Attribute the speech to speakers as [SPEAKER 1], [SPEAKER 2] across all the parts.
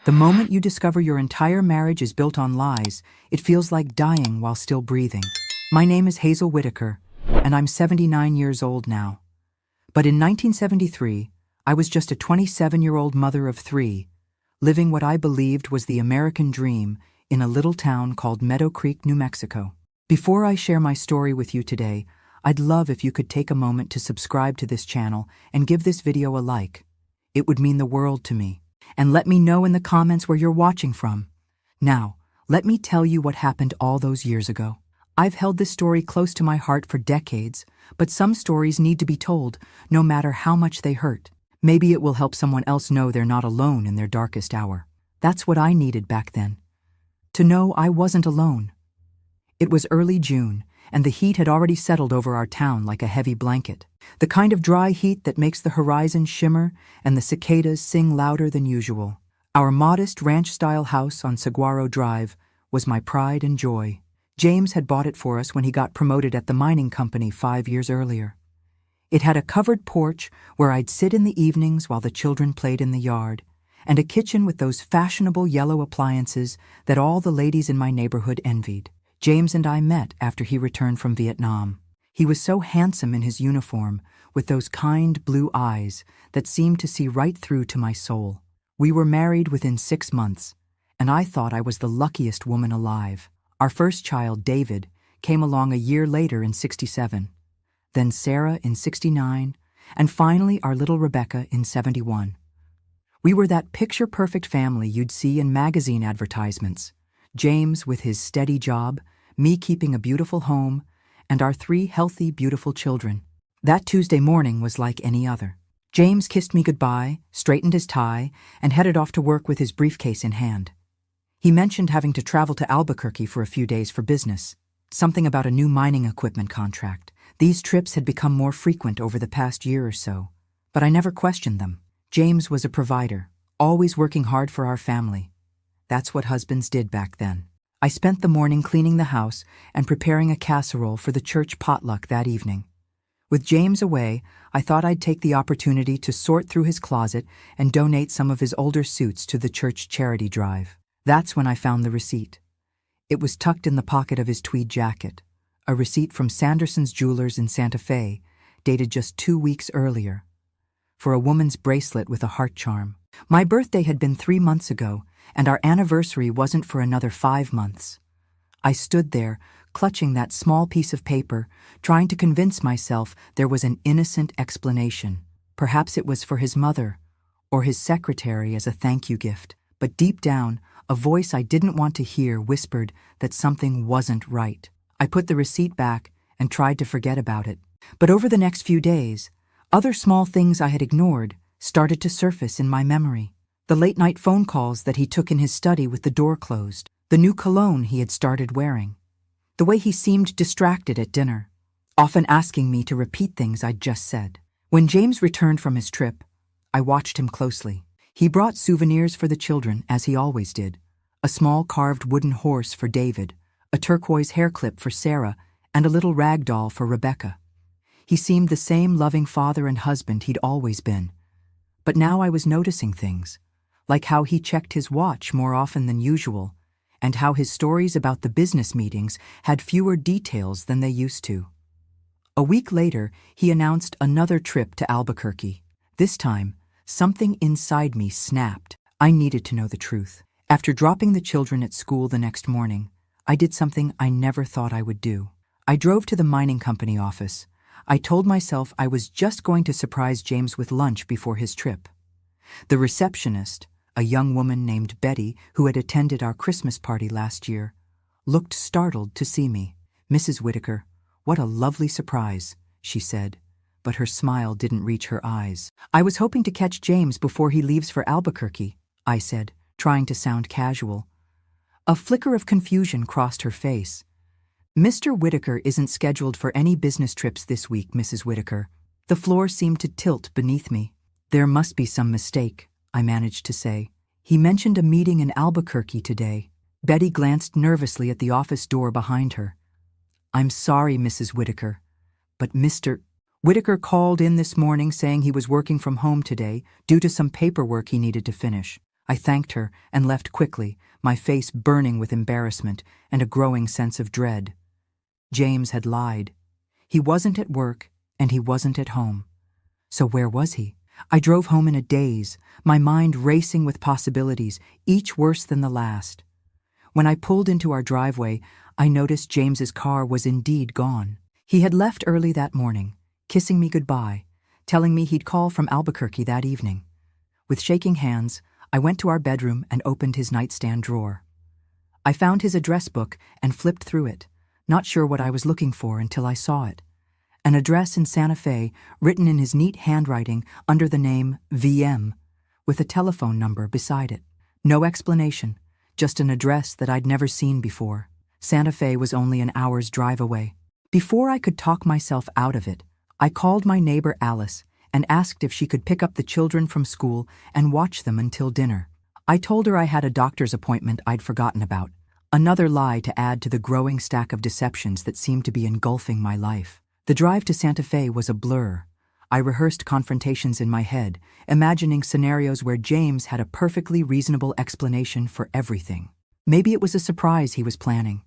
[SPEAKER 1] The moment you discover your entire marriage is built on lies, it feels like dying while still breathing. My name is Hazel Whitaker, and I'm 79 years old now. But in 1973, I was just a 27-year-old mother of three, living what I believed was the American dream in a little town called Meadow Creek, New Mexico. Before I share my story with you today, I'd love if you could take a moment to subscribe to this channel and give this video a like. It would mean the world to me. And let me know in the comments where you're watching from. Now, let me tell you what happened all those years ago. I've held this story close to my heart for decades, but some stories need to be told, no matter how much they hurt. Maybe it will help someone else know they're not alone in their darkest hour. That's what I needed back then. To know I wasn't alone. It was early June, and the heat had already settled over our town like a heavy blanket. The kind of dry heat that makes the horizon shimmer and the cicadas sing louder than usual. Our modest ranch-style house on Saguaro Drive was my pride and joy. James had bought it for us when he got promoted at the mining company 5 years earlier. It had a covered porch where I'd sit in the evenings while the children played in the yard, and a kitchen with those fashionable yellow appliances that all the ladies in my neighborhood envied. James and I met after he returned from Vietnam. He was so handsome in his uniform, with those kind blue eyes that seemed to see right through to my soul. We were married within 6 months, and I thought I was the luckiest woman alive. Our first child, David, came along a year later in '67, then Sarah in '69, and finally our little Rebecca in '71. We were that picture-perfect family you'd see in magazine advertisements. James with his steady job, me keeping a beautiful home, and our 3 healthy, beautiful children. That Tuesday morning was like any other. James kissed me goodbye, straightened his tie, and headed off to work with his briefcase in hand. He mentioned having to travel to Albuquerque for a few days for business, something about a new mining equipment contract. These trips had become more frequent over the past year or so, but I never questioned them. James was a provider, always working hard for our family. That's what husbands did back then. I spent the morning cleaning the house and preparing a casserole for the church potluck that evening. With James away, I thought I'd take the opportunity to sort through his closet and donate some of his older suits to the church charity drive. That's when I found the receipt. It was tucked in the pocket of his tweed jacket, a receipt from Sanderson's Jewelers in Santa Fe, dated just 2 weeks earlier, for a woman's bracelet with a heart charm. My birthday had been 3 months ago, and our anniversary wasn't for another 5 months. I stood there, clutching that small piece of paper, trying to convince myself there was an innocent explanation. Perhaps it was for his mother, or his secretary as a thank you gift. But deep down, a voice I didn't want to hear whispered that something wasn't right. I put the receipt back and tried to forget about it. But over the next few days, other small things I had ignored started to surface in my memory. The late-night phone calls that he took in his study with the door closed, the new cologne he had started wearing, the way he seemed distracted at dinner, often asking me to repeat things I'd just said. When James returned from his trip, I watched him closely. He brought souvenirs for the children, as he always did, a small carved wooden horse for David, a turquoise hair clip for Sarah, and a little rag doll for Rebecca. He seemed the same loving father and husband he'd always been. But now I was noticing things, like how he checked his watch more often than usual, and how his stories about the business meetings had fewer details than they used to. A week later, he announced another trip to Albuquerque. This time, something inside me snapped. I needed to know the truth. After dropping the children at school the next morning, I did something I never thought I would do. I drove to the mining company office. I told myself I was just going to surprise James with lunch before his trip. The receptionist, a young woman named Betty who had attended our Christmas party last year, looked startled to see me. "Mrs. Whitaker, what a lovely surprise," she said, but her smile didn't reach her eyes. "I was hoping to catch James before he leaves for Albuquerque," I said, trying to sound casual. A flicker of confusion crossed her face. "Mr. Whitaker isn't scheduled for any business trips this week, Mrs. Whitaker." The floor seemed to tilt beneath me. "There must be some mistake," I managed to say. "He mentioned a meeting in Albuquerque today." Betty glanced nervously at the office door behind her. "I'm sorry, Mrs. Whitaker, but Mr. Whitaker called in this morning saying he was working from home today due to some paperwork he needed to finish. I thanked her and left quickly, my face burning with embarrassment and a growing sense of dread. James had lied. He wasn't at work, and he wasn't at home. So where was he? I drove home in a daze, my mind racing with possibilities, each worse than the last. When I pulled into our driveway, I noticed James's car was indeed gone. He had left early that morning, kissing me goodbye, telling me he'd call from Albuquerque that evening. With shaking hands, I went to our bedroom and opened his nightstand drawer. I found his address book and flipped through it, not sure what I was looking for until I saw it. An address in Santa Fe, written in his neat handwriting under the name VM, with a telephone number beside it. No explanation, just an address that I'd never seen before. Santa Fe was only an hour's drive away. Before I could talk myself out of it, I called my neighbor Alice and asked if she could pick up the children from school and watch them until dinner. I told her I had a doctor's appointment I'd forgotten about, another lie to add to the growing stack of deceptions that seemed to be engulfing my life. The drive to Santa Fe was a blur. I rehearsed confrontations in my head, imagining scenarios where James had a perfectly reasonable explanation for everything. Maybe it was a surprise he was planning.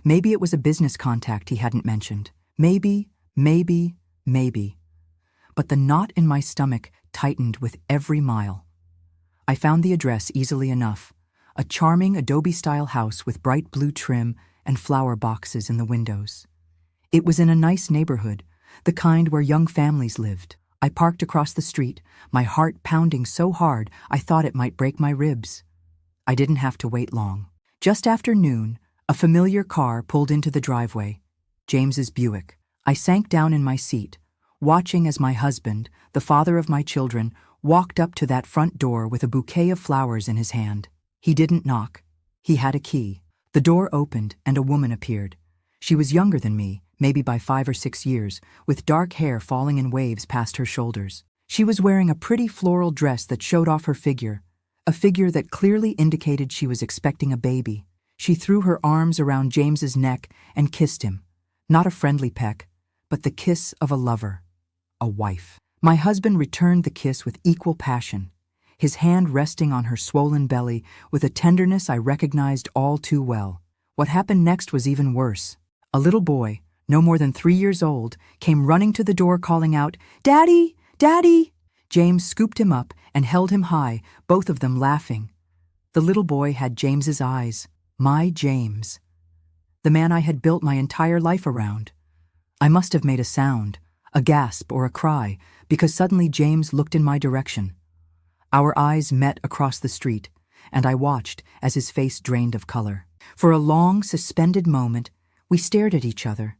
[SPEAKER 1] Maybe it was a business contact he hadn't mentioned. Maybe. But the knot in my stomach tightened with every mile. I found the address easily enough, a charming adobe-style house with bright blue trim and flower boxes in the windows. It was in a nice neighborhood, the kind where young families lived. I parked across the street, my heart pounding so hard I thought it might break my ribs. I didn't have to wait long. Just after noon, a familiar car pulled into the driveway, James's Buick. I sank down in my seat, watching as my husband, the father of my children, walked up to that front door with a bouquet of flowers in his hand. He didn't knock. He had a key. The door opened and a woman appeared. She was younger than me, maybe by 5 or 6 years, with dark hair falling in waves past her shoulders. She was wearing a pretty floral dress that showed off her figure, a figure that clearly indicated she was expecting a baby. She threw her arms around James's neck and kissed him, not a friendly peck, but the kiss of a lover, a wife. My husband returned the kiss with equal passion, his hand resting on her swollen belly with a tenderness I recognized all too well. What happened next was even worse. A little boy, no more than 3 years old, came running to the door calling out, "Daddy! Daddy!" James scooped him up and held him high, both of them laughing. The little boy had James's eyes, my James, the man I had built my entire life around. I must have made a sound, a gasp or a cry, because suddenly James looked in my direction. Our eyes met across the street, and I watched as his face drained of color. For a long, suspended moment, we stared at each other.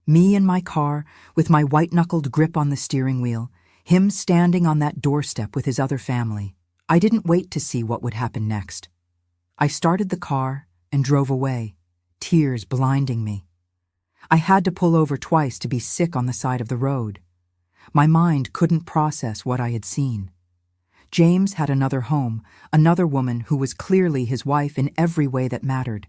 [SPEAKER 1] Me in my car, with my white-knuckled grip on the steering wheel, him standing on that doorstep with his other family. I didn't wait to see what would happen next. I started the car and drove away, tears blinding me. I had to pull over twice to be sick on the side of the road. My mind couldn't process what I had seen. James had another home, another woman who was clearly his wife in every way that mattered.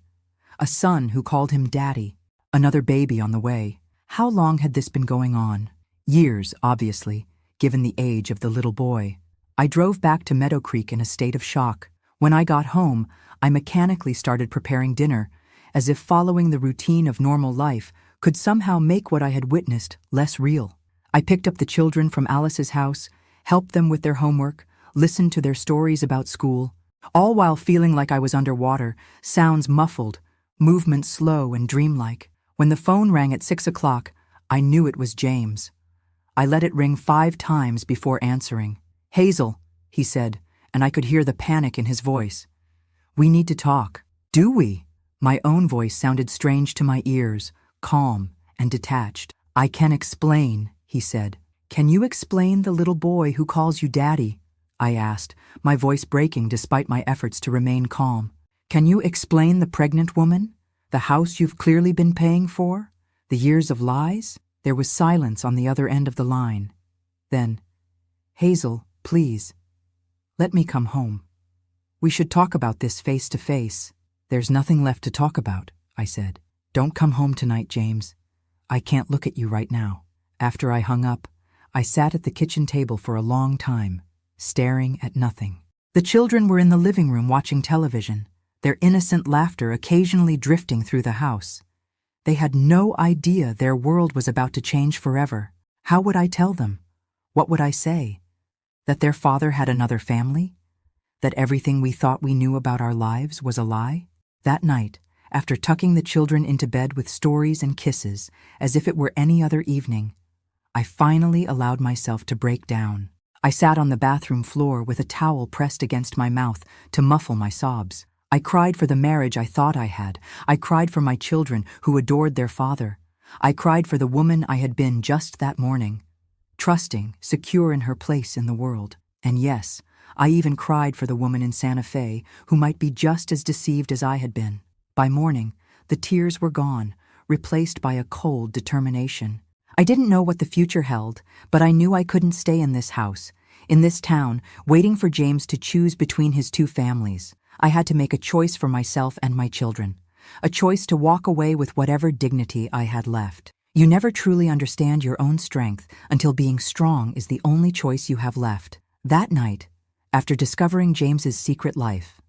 [SPEAKER 1] A son who called him daddy, another baby on the way. How long had this been going on? Years, obviously, given the age of the little boy. I drove back to Meadow Creek in a state of shock. When I got home, I mechanically started preparing dinner, as if following the routine of normal life could somehow make what I had witnessed less real. I picked up the children from Alice's house, helped them with their homework, listened to their stories about school, all while feeling like I was underwater, sounds muffled, movement slow and dreamlike. When the phone rang at 6 o'clock, I knew it was James. I let it ring 5 times before answering. "Hazel," he said, and I could hear the panic in his voice. "We need to talk." "Do we?" My own voice sounded strange to my ears, calm and detached. "I can explain," he said. "Can you explain the little boy who calls you daddy?" I asked, my voice breaking despite my efforts to remain calm. "Can you explain the pregnant woman? The house you've clearly been paying for? The years of lies?" There was silence on the other end of the line. Then, "Hazel, please, let me come home. We should talk about this face to face." "There's nothing left to talk about," I said. "Don't come home tonight, James. I can't look at you right now." After I hung up, I sat at the kitchen table for a long time, staring at nothing. The children were in the living room watching television, their innocent laughter occasionally drifting through the house. They had no idea their world was about to change forever. How would I tell them? What would I say? That their father had another family? That everything we thought we knew about our lives was a lie? That night, after tucking the children into bed with stories and kisses, as if it were any other evening, I finally allowed myself to break down. I sat on the bathroom floor with a towel pressed against my mouth to muffle my sobs. I cried for the marriage I thought I had. I cried for my children who adored their father. I cried for the woman I had been just that morning, trusting, secure in her place in the world. And yes, I even cried for the woman in Santa Fe who might be just as deceived as I had been. By morning, the tears were gone, replaced by a cold determination. I didn't know what the future held, but I knew I couldn't stay in this house, in this town, waiting for James to choose between his two families. I had to make a choice for myself and my children, a choice to walk away with whatever dignity I had left. You never truly understand your own strength until being strong is the only choice you have left. That night, after discovering James's secret life,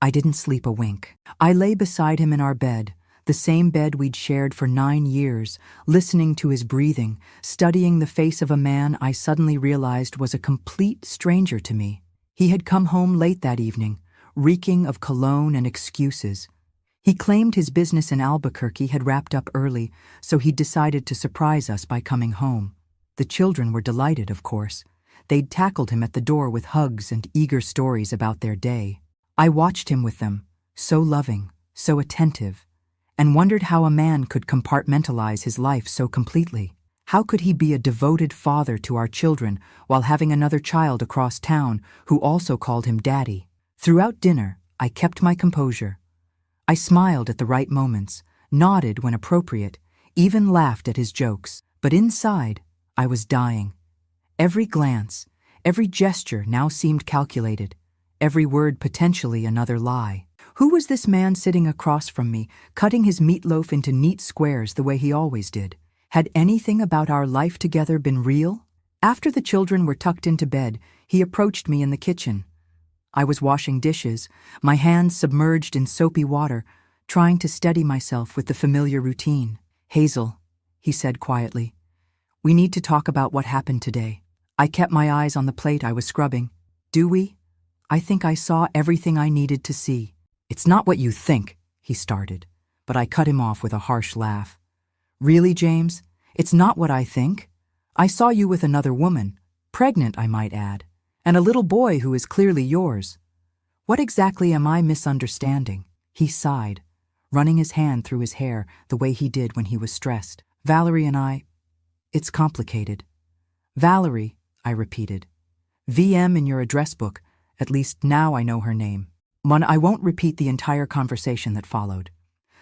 [SPEAKER 1] I didn't sleep a wink. I lay beside him in our bed, the same bed we'd shared for 9 years, listening to his breathing, studying the face of a man I suddenly realized was a complete stranger to me. He had come home late that evening, reeking of cologne and excuses. He claimed his business in Albuquerque had wrapped up early, so he'd decided to surprise us by coming home. The children were delighted, of course. They'd tackled him at the door with hugs and eager stories about their day. I watched him with them, so loving, so attentive, and wondered how a man could compartmentalize his life so completely. How could he be a devoted father to our children while having another child across town who also called him Daddy? Throughout dinner, I kept my composure. I smiled at the right moments, nodded when appropriate, even laughed at his jokes. But inside, I was dying. Every glance, every gesture now seemed calculated, every word potentially another lie. Who was this man sitting across from me, cutting his meatloaf into neat squares the way he always did? Had anything about our life together been real? After the children were tucked into bed, he approached me in the kitchen. I was washing dishes, my hands submerged in soapy water, trying to steady myself with the familiar routine. "Hazel," he said quietly, "we need to talk about what happened today." I kept my eyes on the plate I was scrubbing. "Do we?" I think I saw everything I needed to see. "It's not what you think," he started, but I cut him off with a harsh laugh. "Really, James? It's not what I think? I saw you with another woman, pregnant, I might add, and a little boy who is clearly yours. What exactly am I misunderstanding?" He sighed, running his hand through his hair the way he did when he was stressed. "Valerie and I, it's complicated." "Valerie," I repeated. "VM in your address book, at least now I know her name." I won't repeat the entire conversation that followed.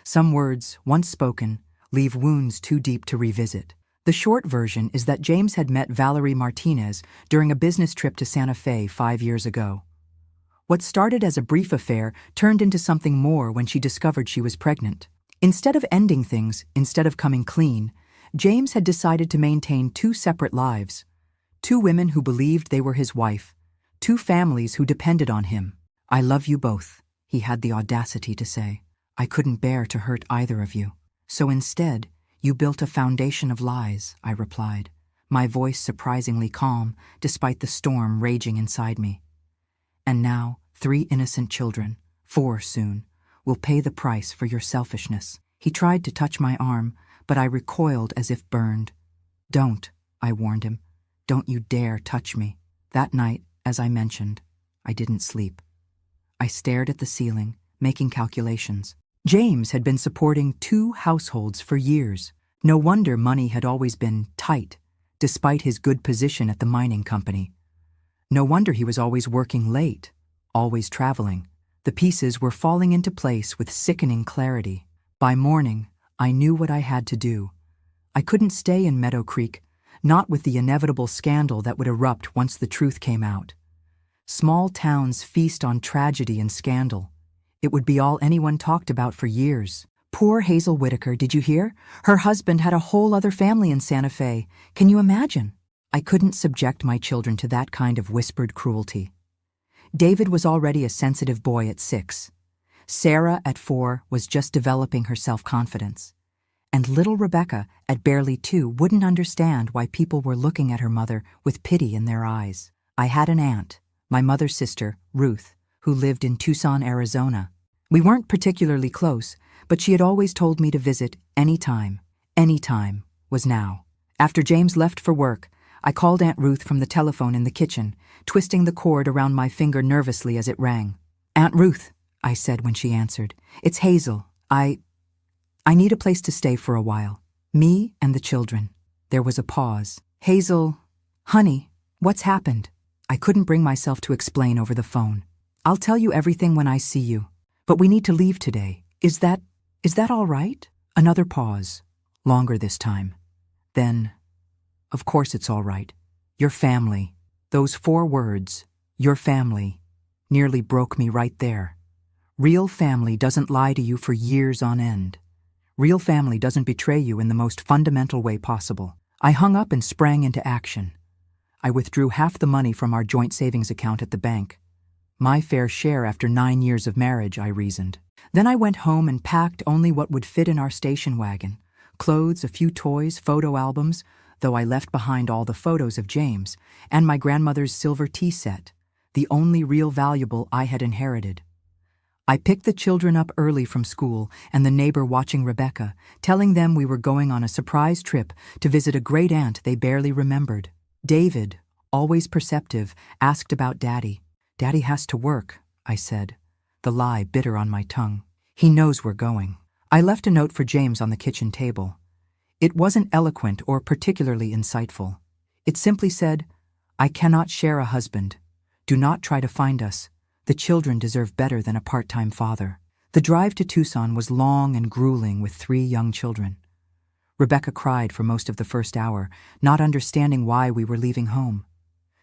[SPEAKER 1] Some words, once spoken, leave wounds too deep to revisit. The short version is that James had met Valerie Martinez during a business trip to Santa Fe 5 years ago. What started as a brief affair turned into something more when she discovered she was pregnant. Instead of ending things, instead of coming clean, James had decided to maintain 2 separate lives. 2 women who believed they were his wife, 2 families who depended on him. "I love you both," he had the audacity to say. "I couldn't bear to hurt either of you. So instead, you built a foundation of lies," I replied, my voice surprisingly calm despite the storm raging inside me. "And now, 3 innocent children, 4 soon, will pay the price for your selfishness." He tried to touch my arm, but I recoiled as if burned. "Don't," I warned him. "Don't you dare touch me." That night, as I mentioned, I didn't sleep. I stared at the ceiling, making calculations. James had been supporting 2 households for years. No wonder money had always been tight, despite his good position at the mining company. No wonder he was always working late, always traveling. The pieces were falling into place with sickening clarity. By morning, I knew what I had to do. I couldn't stay in Meadow Creek, not with the inevitable scandal that would erupt once the truth came out. Small towns feast on tragedy and scandal. It would be all anyone talked about for years. Poor Hazel Whitaker, did you hear? Her husband had a whole other family in Santa Fe. Can you imagine? I couldn't subject my children to that kind of whispered cruelty. David was already a sensitive boy at 6. Sarah, at 4, was just developing her self-confidence. And little Rebecca, at barely 2, wouldn't understand why people were looking at her mother with pity in their eyes. I had an aunt, my mother's sister, Ruth, who lived in Tucson, Arizona. We weren't particularly close, but she had always told me to visit anytime. Anytime was now. After James left for work, I called Aunt Ruth from the telephone in the kitchen, twisting the cord around my finger nervously as it rang. "Aunt Ruth," I said when she answered, "it's Hazel. I need a place to stay for a while. Me and the children." There was a pause. "Hazel, honey, what's happened?" I couldn't bring myself to explain over the phone. "I'll tell you everything when I see you. But we need to leave today. Is that all right?" Another pause. Longer this time. Then, "Of course it's all right. Your family." Those 4 words, "your family," nearly broke me right there. Real family doesn't lie to you for years on end. Real family doesn't betray you in the most fundamental way possible. I hung up and sprang into action. I withdrew half the money from our joint savings account at the bank. My fair share after 9 years of marriage, I reasoned. Then I went home and packed only what would fit in our station wagon. Clothes, a few toys, photo albums, though I left behind all the photos of James, and my grandmother's silver tea set, the only real valuable I had inherited. I picked the children up early from school and the neighbor watching Rebecca, telling them we were going on a surprise trip to visit a great aunt they barely remembered. David, always perceptive, asked about Daddy. "Daddy has to work," I said, the lie bitter on my tongue. "He knows we're going." I left a note for James on the kitchen table. It wasn't eloquent or particularly insightful. It simply said, "I cannot share a husband. Do not try to find us. The children deserve better than a part-time father." The drive to Tucson was long and grueling with 3 young children. Rebecca cried for most of the first hour, not understanding why we were leaving home.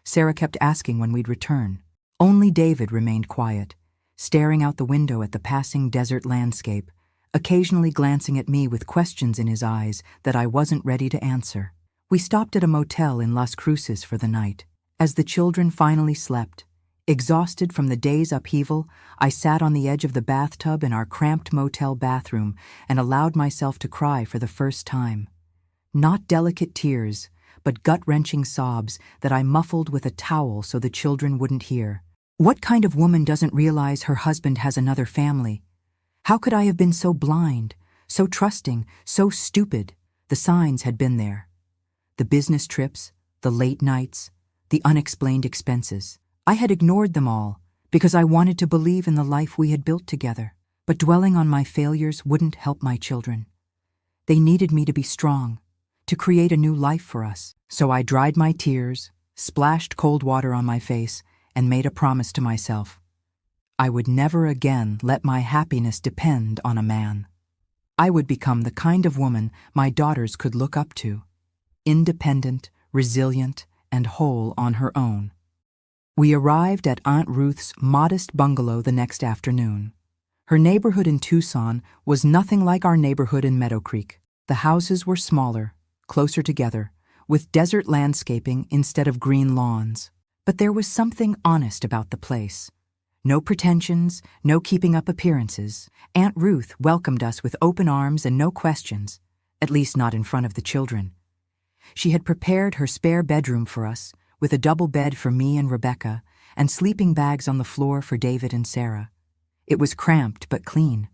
[SPEAKER 1] Sarah kept asking when we'd return. Only David remained quiet, staring out the window at the passing desert landscape, occasionally glancing at me with questions in his eyes that I wasn't ready to answer. We stopped at a motel in Las Cruces for the night. As the children finally slept, exhausted from the day's upheaval, I sat on the edge of the bathtub in our cramped motel bathroom and allowed myself to cry for the first time. Not delicate tears, but gut-wrenching sobs that I muffled with a towel so the children wouldn't hear. What kind of woman doesn't realize her husband has another family? How could I have been so blind, so trusting, so stupid? The signs had been there. The business trips, the late nights, the unexplained expenses. I had ignored them all because I wanted to believe in the life we had built together. But dwelling on my failures wouldn't help my children. They needed me to be strong, to create a new life for us. So I dried my tears, splashed cold water on my face, and made a promise to myself. I would never again let my happiness depend on a man. I would become the kind of woman my daughters could look up to, independent, resilient, and whole on her own. We arrived at Aunt Ruth's modest bungalow the next afternoon. Her neighborhood in Tucson was nothing like our neighborhood in Meadow Creek. The houses were smaller, closer together, with desert landscaping instead of green lawns. But there was something honest about the place. No pretensions, no keeping up appearances. Aunt Ruth welcomed us with open arms and no questions, at least not in front of the children. She had prepared her spare bedroom for us, with a double bed for me and Rebecca, and sleeping bags on the floor for David and Sarah. It was cramped but clean,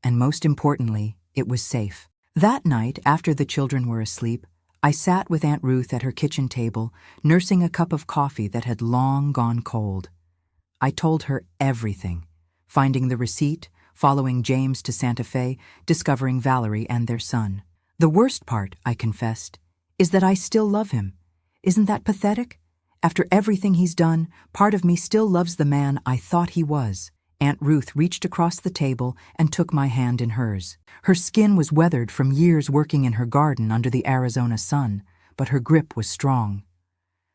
[SPEAKER 1] and most importantly, it was safe. That night, after the children were asleep, I sat with Aunt Ruth at her kitchen table, nursing a cup of coffee that had long gone cold. I told her everything, finding the receipt, following James to Santa Fe, discovering Valerie and their son. The worst part, I confessed, is that I still love him. Isn't that pathetic? After everything he's done, part of me still loves the man I thought he was. Aunt Ruth reached across the table and took my hand in hers. Her skin was weathered from years working in her garden under the Arizona sun, but her grip was strong.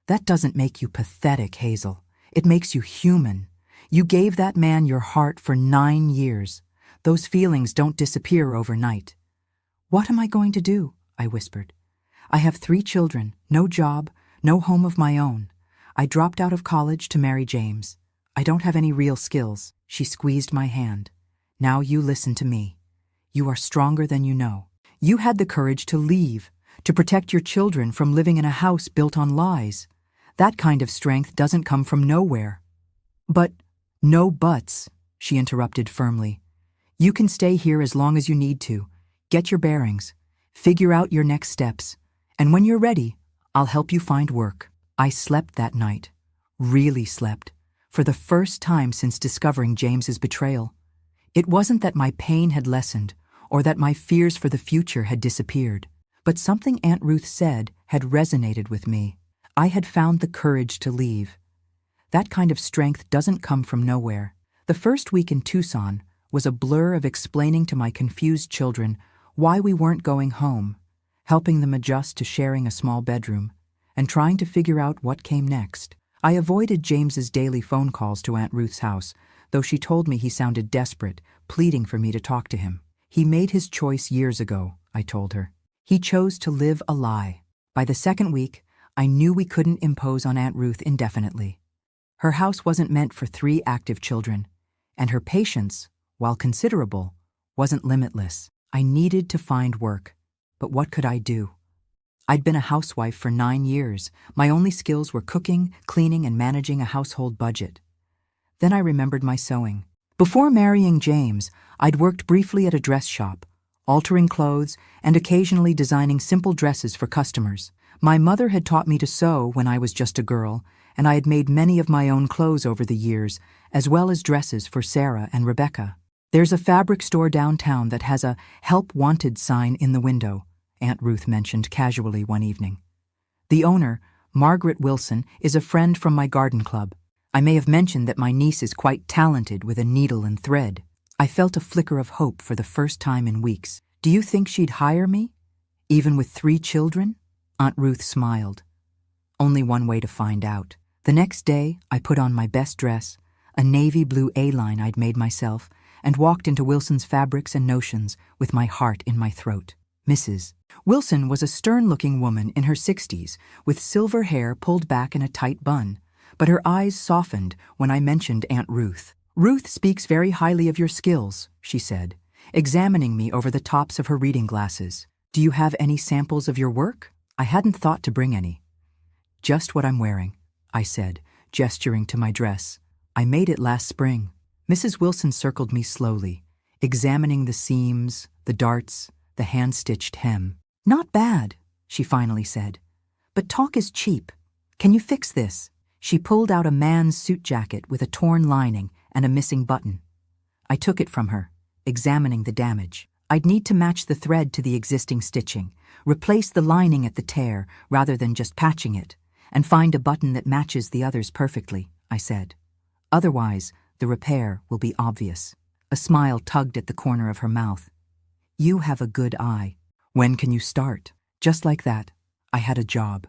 [SPEAKER 1] "That doesn't make you pathetic, Hazel. It makes you human. You gave that man your heart for 9 years. Those feelings don't disappear overnight." "What am I going to do?" I whispered. "I have 3 children, no job, no home of my own. I dropped out of college to marry James. I don't have any real skills. She squeezed my hand. Now you listen to me. You are stronger than you know. You had the courage to leave, to protect your children from living in a house built on lies. That kind of strength doesn't come from nowhere. But, no buts, she interrupted firmly. You can stay here as long as you need to. Get your bearings. Figure out your next steps. And when you're ready, I'll help you find work. I slept that night. Really slept. For the first time since discovering James's betrayal. It wasn't that my pain had lessened, or that my fears for the future had disappeared. But something Aunt Ruth said had resonated with me. I had found the courage to leave. That kind of strength doesn't come from nowhere. The first week in Tucson was a blur of explaining to my confused children why we weren't going home, helping them adjust to sharing a small bedroom, and trying to figure out what came next. I avoided James's daily phone calls to Aunt Ruth's house, though she told me he sounded desperate, pleading for me to talk to him. He made his choice years ago, I told her. He chose to live a lie. By the second week, I knew we couldn't impose on Aunt Ruth indefinitely. Her house wasn't meant for 3 active children, and her patience, while considerable, wasn't limitless. I needed to find work, but what could I do? I'd been a housewife for 9 years. My only skills were cooking, cleaning, and managing a household budget. Then I remembered my sewing. Before marrying James, I'd worked briefly at a dress shop, altering clothes and occasionally designing simple dresses for customers. My mother had taught me to sew when I was just a girl, and I had made many of my own clothes over the years, as well as dresses for Sarah and Rebecca. There's a fabric store downtown that has a "Help Wanted" sign in the window, Aunt Ruth mentioned casually one evening. The owner, Margaret Wilson, is a friend from my garden club. I may have mentioned that my niece is quite talented with a needle and thread. I felt a flicker of hope for the first time in weeks. Do you think she'd hire me? Even with 3 children? Aunt Ruth smiled. Only one way to find out. The next day, I put on my best dress, a navy blue A-line I'd made myself, and walked into Wilson's Fabrics and Notions with my heart in my throat. Mrs. Wilson was a stern-looking woman in her 60s, with silver hair pulled back in a tight bun, but her eyes softened when I mentioned Aunt Ruth. "Ruth speaks very highly of your skills," she said, examining me over the tops of her reading glasses. "Do you have any samples of your work?" I hadn't thought to bring any. "Just what I'm wearing," I said, gesturing to my dress. "I made it last spring." Mrs. Wilson circled me slowly, examining the seams, the darts, the hand-stitched hem. "Not bad," she finally said. "But talk is cheap. Can you fix this?" She pulled out a man's suit jacket with a torn lining and a missing button. I took it from her, examining the damage. I'd need to match the thread to the existing stitching, replace the lining at the tear rather than just patching it, and find a button that matches the others perfectly, I said. Otherwise, the repair will be obvious. A smile tugged at the corner of her mouth. "You have a good eye. When can you start?" Just like that, I had a job.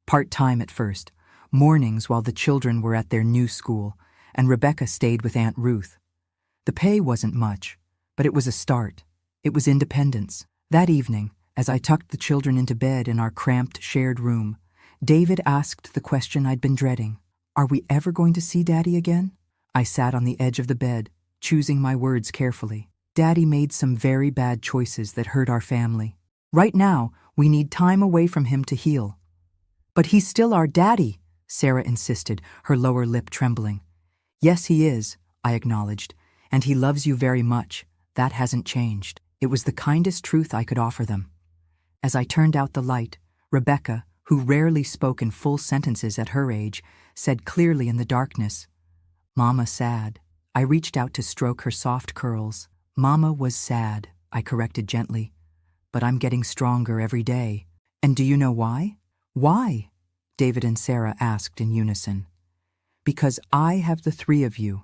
[SPEAKER 1] Part-time at first, mornings while the children were at their new school, and Rebecca stayed with Aunt Ruth. The pay wasn't much, but it was a start. It was independence. That evening, as I tucked the children into bed in our cramped shared room, David asked the question I'd been dreading. "Are we ever going to see Daddy again?" I sat on the edge of the bed, choosing my words carefully. Daddy made some very bad choices that hurt our family. Right now, we need time away from him to heal. "But he's still our daddy," Sarah insisted, her lower lip trembling. "Yes, he is," I acknowledged, "and he loves you very much. That hasn't changed." It was the kindest truth I could offer them. As I turned out the light, Rebecca, who rarely spoke in full sentences at her age, said clearly in the darkness, "Mama sad." I reached out to stroke her soft curls. "Mama was sad," I corrected gently. "But I'm getting stronger every day." "And do you know why?" "Why?" David and Sarah asked in unison. "Because I have the 3 of you,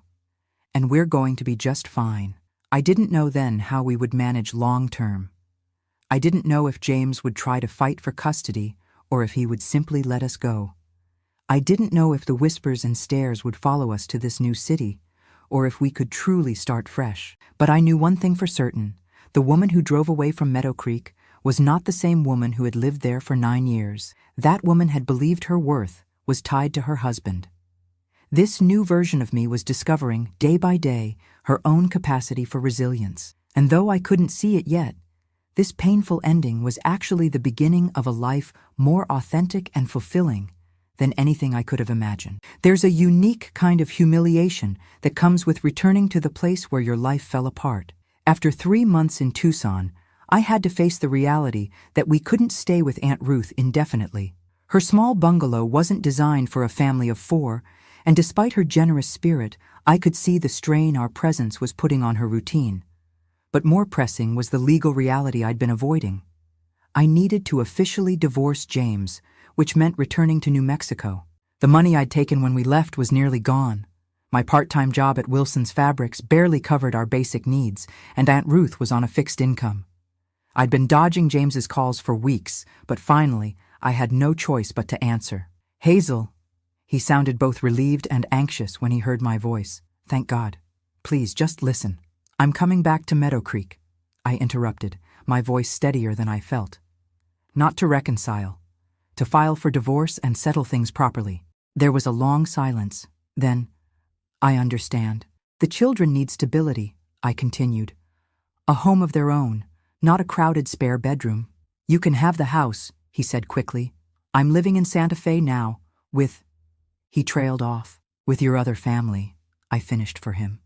[SPEAKER 1] and we're going to be just fine." I didn't know then how we would manage long-term. I didn't know if James would try to fight for custody or if he would simply let us go. I didn't know if the whispers and stares would follow us to this new city, or if we could truly start fresh. But I knew one thing for certain. The woman who drove away from Meadow Creek was not the same woman who had lived there for 9 years. That woman had believed her worth was tied to her husband. This new version of me was discovering, day by day, her own capacity for resilience. And though I couldn't see it yet, this painful ending was actually the beginning of a life more authentic and fulfilling than anything I could have imagined. There's a unique kind of humiliation that comes with returning to the place where your life fell apart. After 3 months in Tucson, I had to face the reality that we couldn't stay with Aunt Ruth indefinitely. Her small bungalow wasn't designed for a family of 4, and despite her generous spirit, I could see the strain our presence was putting on her routine. But more pressing was the legal reality I'd been avoiding. I needed to officially divorce James, which meant returning to New Mexico. The money I'd taken when we left was nearly gone. My part-time job at Wilson's Fabrics barely covered our basic needs, and Aunt Ruth was on a fixed income. I'd been dodging James's calls for weeks, but finally, I had no choice but to answer. "Hazel." He sounded both relieved and anxious when he heard my voice. "Thank God. Please, just listen. I'm coming back to Meadow Creek," I interrupted, my voice steadier than I felt. "Not to reconcile. To file for divorce and settle things properly." There was a long silence. Then, "I understand. The children need stability," I continued. "A home of their own, not a crowded spare bedroom." "You can have the house," he said quickly. "I'm living in Santa Fe now, with—" He trailed off. "With your other family," I finished for him.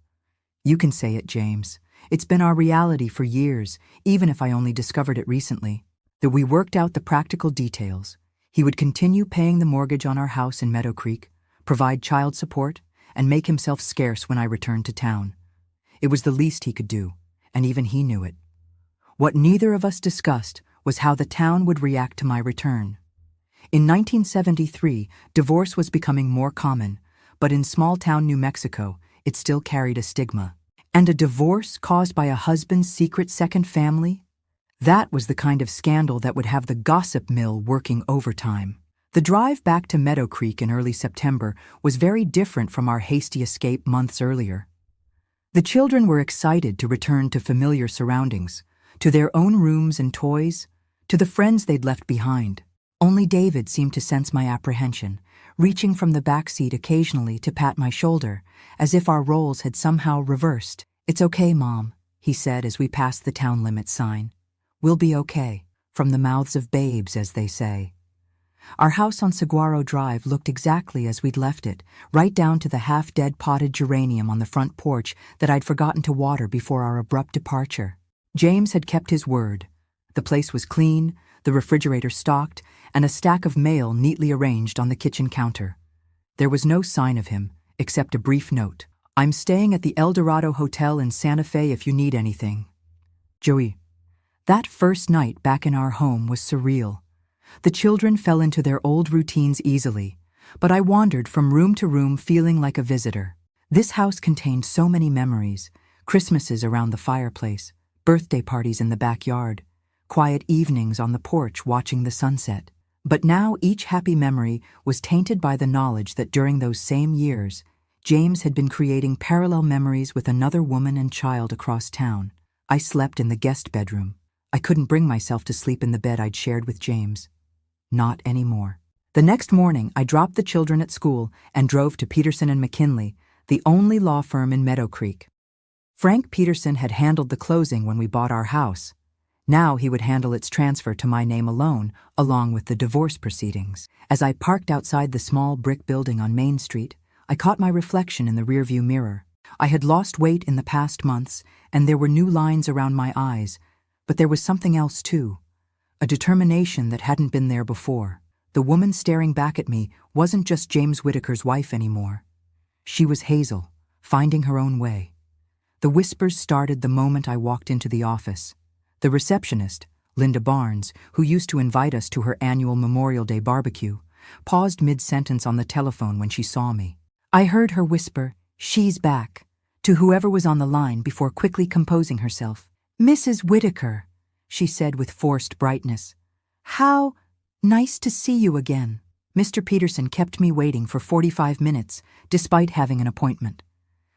[SPEAKER 1] "You can say it, James. It's been our reality for years, even if I only discovered it recently." That we worked out the practical details. He would continue paying the mortgage on our house in Meadow Creek, provide child support, and make himself scarce when I returned to town. It was the least he could do, and even he knew it. What neither of us discussed was how the town would react to my return. In 1973, divorce was becoming more common, but in small-town New Mexico, it still carried a stigma. And a divorce caused by a husband's secret second family? That was the kind of scandal that would have the gossip mill working overtime. The drive back to Meadow Creek in early September was very different from our hasty escape months earlier. The children were excited to return to familiar surroundings, to their own rooms and toys, to the friends they'd left behind. Only David seemed to sense my apprehension, reaching from the back seat occasionally to pat my shoulder, as if our roles had somehow reversed. "It's okay, Mom," he said as we passed the town limit sign. "We'll be okay," from the mouths of babes, as they say. Our house on Saguaro Drive looked exactly as we'd left it, right down to the half-dead potted geranium on the front porch that I'd forgotten to water before our abrupt departure. James had kept his word. The place was clean, the refrigerator stocked, and a stack of mail neatly arranged on the kitchen counter. There was no sign of him, except a brief note. "I'm staying at the El Dorado Hotel in Santa Fe if you need anything. Joey." That first night back in our home was surreal. The children fell into their old routines easily, but I wandered from room to room feeling like a visitor. This house contained so many memories: Christmases around the fireplace, birthday parties in the backyard, quiet evenings on the porch watching the sunset. But now each happy memory was tainted by the knowledge that during those same years, James had been creating parallel memories with another woman and child across town. I slept in the guest bedroom. I couldn't bring myself to sleep in the bed I'd shared with James. Not anymore. The next morning, I dropped the children at school and drove to Peterson and McKinley, the only law firm in Meadow Creek. Frank Peterson had handled the closing when we bought our house. Now he would handle its transfer to my name alone, along with the divorce proceedings. As I parked outside the small brick building on Main Street, I caught my reflection in the rearview mirror. I had lost weight in the past months, and there were new lines around my eyes, but there was something else too. A determination that hadn't been there before. The woman staring back at me wasn't just James Whitaker's wife anymore. She was Hazel, finding her own way. The whispers started the moment I walked into the office. The receptionist, Linda Barnes, who used to invite us to her annual Memorial Day barbecue, paused mid-sentence on the telephone when she saw me. I heard her whisper, "She's back," to whoever was on the line before quickly composing herself. "Mrs. Whitaker," she said with forced brightness. "How nice to see you again." Mr. Peterson kept me waiting for 45 minutes, despite having an appointment.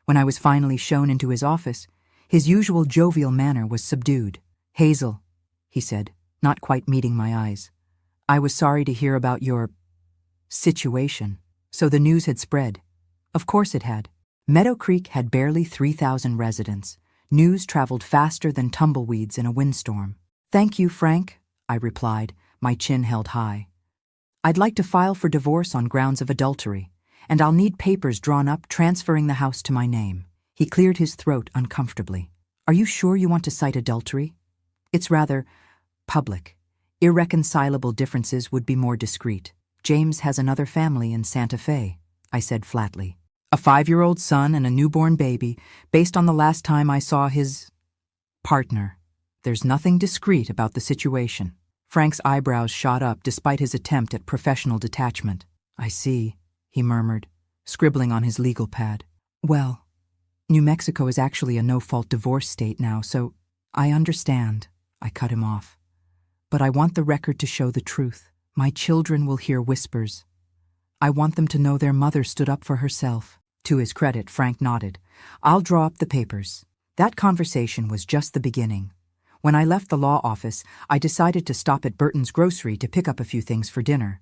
[SPEAKER 1] When I was finally shown into his office, his usual jovial manner was subdued. "Hazel," he said, not quite meeting my eyes. "I was sorry to hear about your situation." So the news had spread. Of course it had. Meadow Creek had barely 3,000 residents. News traveled faster than tumbleweeds in a windstorm. "Thank you, Frank," I replied, my chin held high. "I'd like to file for divorce on grounds of adultery, and I'll need papers drawn up transferring the house to my name." He cleared his throat uncomfortably. "Are you sure you want to cite adultery? It's rather public. Irreconcilable differences would be more discreet. James has another family in Santa Fe," I said flatly. "A 5-year-old son and a newborn baby, based on the last time I saw his partner. There's nothing discreet about the situation." Frank's eyebrows shot up despite his attempt at professional detachment. "I see," he murmured, scribbling on his legal pad. "Well, New Mexico is actually a no-fault divorce state now, so I understand," I cut him off. "But I want the record to show the truth. My children will hear whispers. I want them to know their mother stood up for herself." To his credit, Frank nodded. "I'll draw up the papers." That conversation was just the beginning. When I left the law office, I decided to stop at Burton's Grocery to pick up a few things for dinner.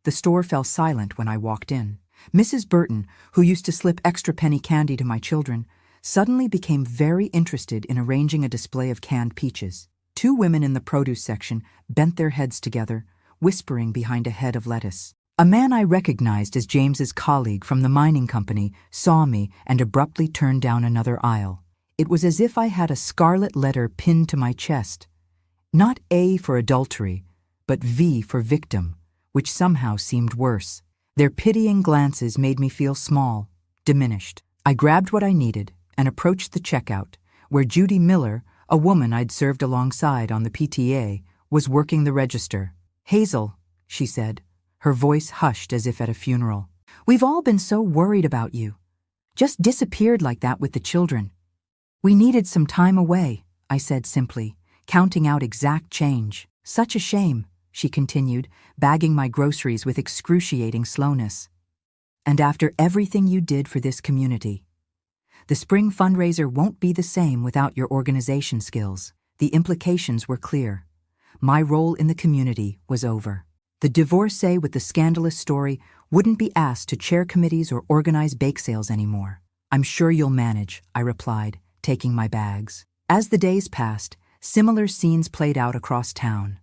[SPEAKER 1] The store fell silent when I walked in. Mrs. Burton, who used to slip extra penny candy to my children, suddenly became very interested in arranging a display of canned peaches. 2 women in the produce section bent their heads together, whispering behind a head of lettuce. A man I recognized as James's colleague from the mining company saw me and abruptly turned down another aisle. It was as if I had a scarlet letter pinned to my chest. Not A for adultery, but V for victim, which somehow seemed worse. Their pitying glances made me feel small, diminished. I grabbed what I needed and approached the checkout, where Judy Miller, a woman I'd served alongside on the PTA, was working the register. "Hazel," she said, her voice hushed as if at a funeral. "We've all been so worried about you. Just disappeared like that with the children." "We needed some time away," I said simply, counting out exact change. "Such a shame," she continued, bagging my groceries with excruciating slowness. "And after everything you did for this community. The spring fundraiser won't be the same without your organization skills." The implications were clear. My role in the community was over. The divorcee with the scandalous story wouldn't be asked to chair committees or organize bake sales anymore. "I'm sure you'll manage," I replied, taking my bags. As the days passed, similar scenes played out across town.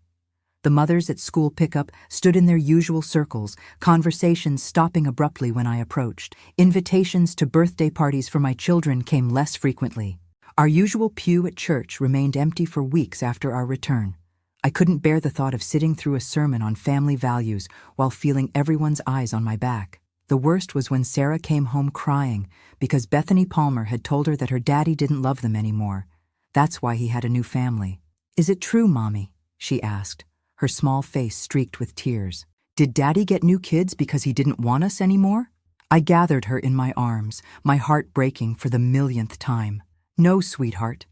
[SPEAKER 1] The mothers at school pickup stood in their usual circles, conversations stopping abruptly when I approached. Invitations to birthday parties for my children came less frequently. Our usual pew at church remained empty for weeks after our return. I couldn't bear the thought of sitting through a sermon on family values while feeling everyone's eyes on my back. The worst was when Sarah came home crying because Bethany Palmer had told her that her daddy didn't love them anymore. That's why he had a new family. "Is it true, Mommy?" she asked, her small face streaked with tears. "Did Daddy get new kids because he didn't want us anymore?" I gathered her in my arms, my heart breaking for the millionth time. "No, sweetheart.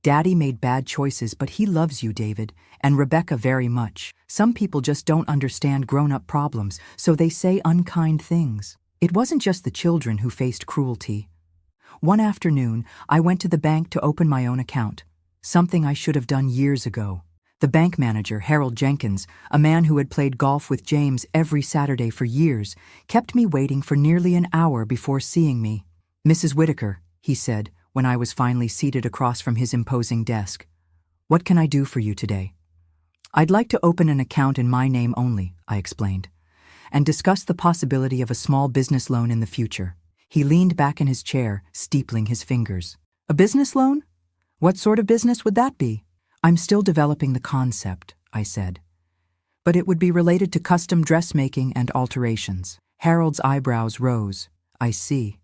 [SPEAKER 1] Daddy made bad choices, but he loves you, David, and Rebecca very much. Some people just don't understand grown-up problems, so they say unkind things." It wasn't just the children who faced cruelty. One afternoon, I went to the bank to open my own account, something I should have done years ago. The bank manager, Harold Jenkins, a man who had played golf with James every Saturday for years, kept me waiting for nearly an hour before seeing me. "Mrs. Whitaker," he said, when I was finally seated across from his imposing desk. "What can I do for you today?" "I'd like to open an account in my name only," I explained, "and discuss the possibility of a small business loan in the future." He leaned back in his chair, steepling his fingers. "A business loan? What sort of business would that be?" "I'm still developing the concept," I said. "But it would be related to custom dressmaking and alterations." Harold's eyebrows rose. "I see.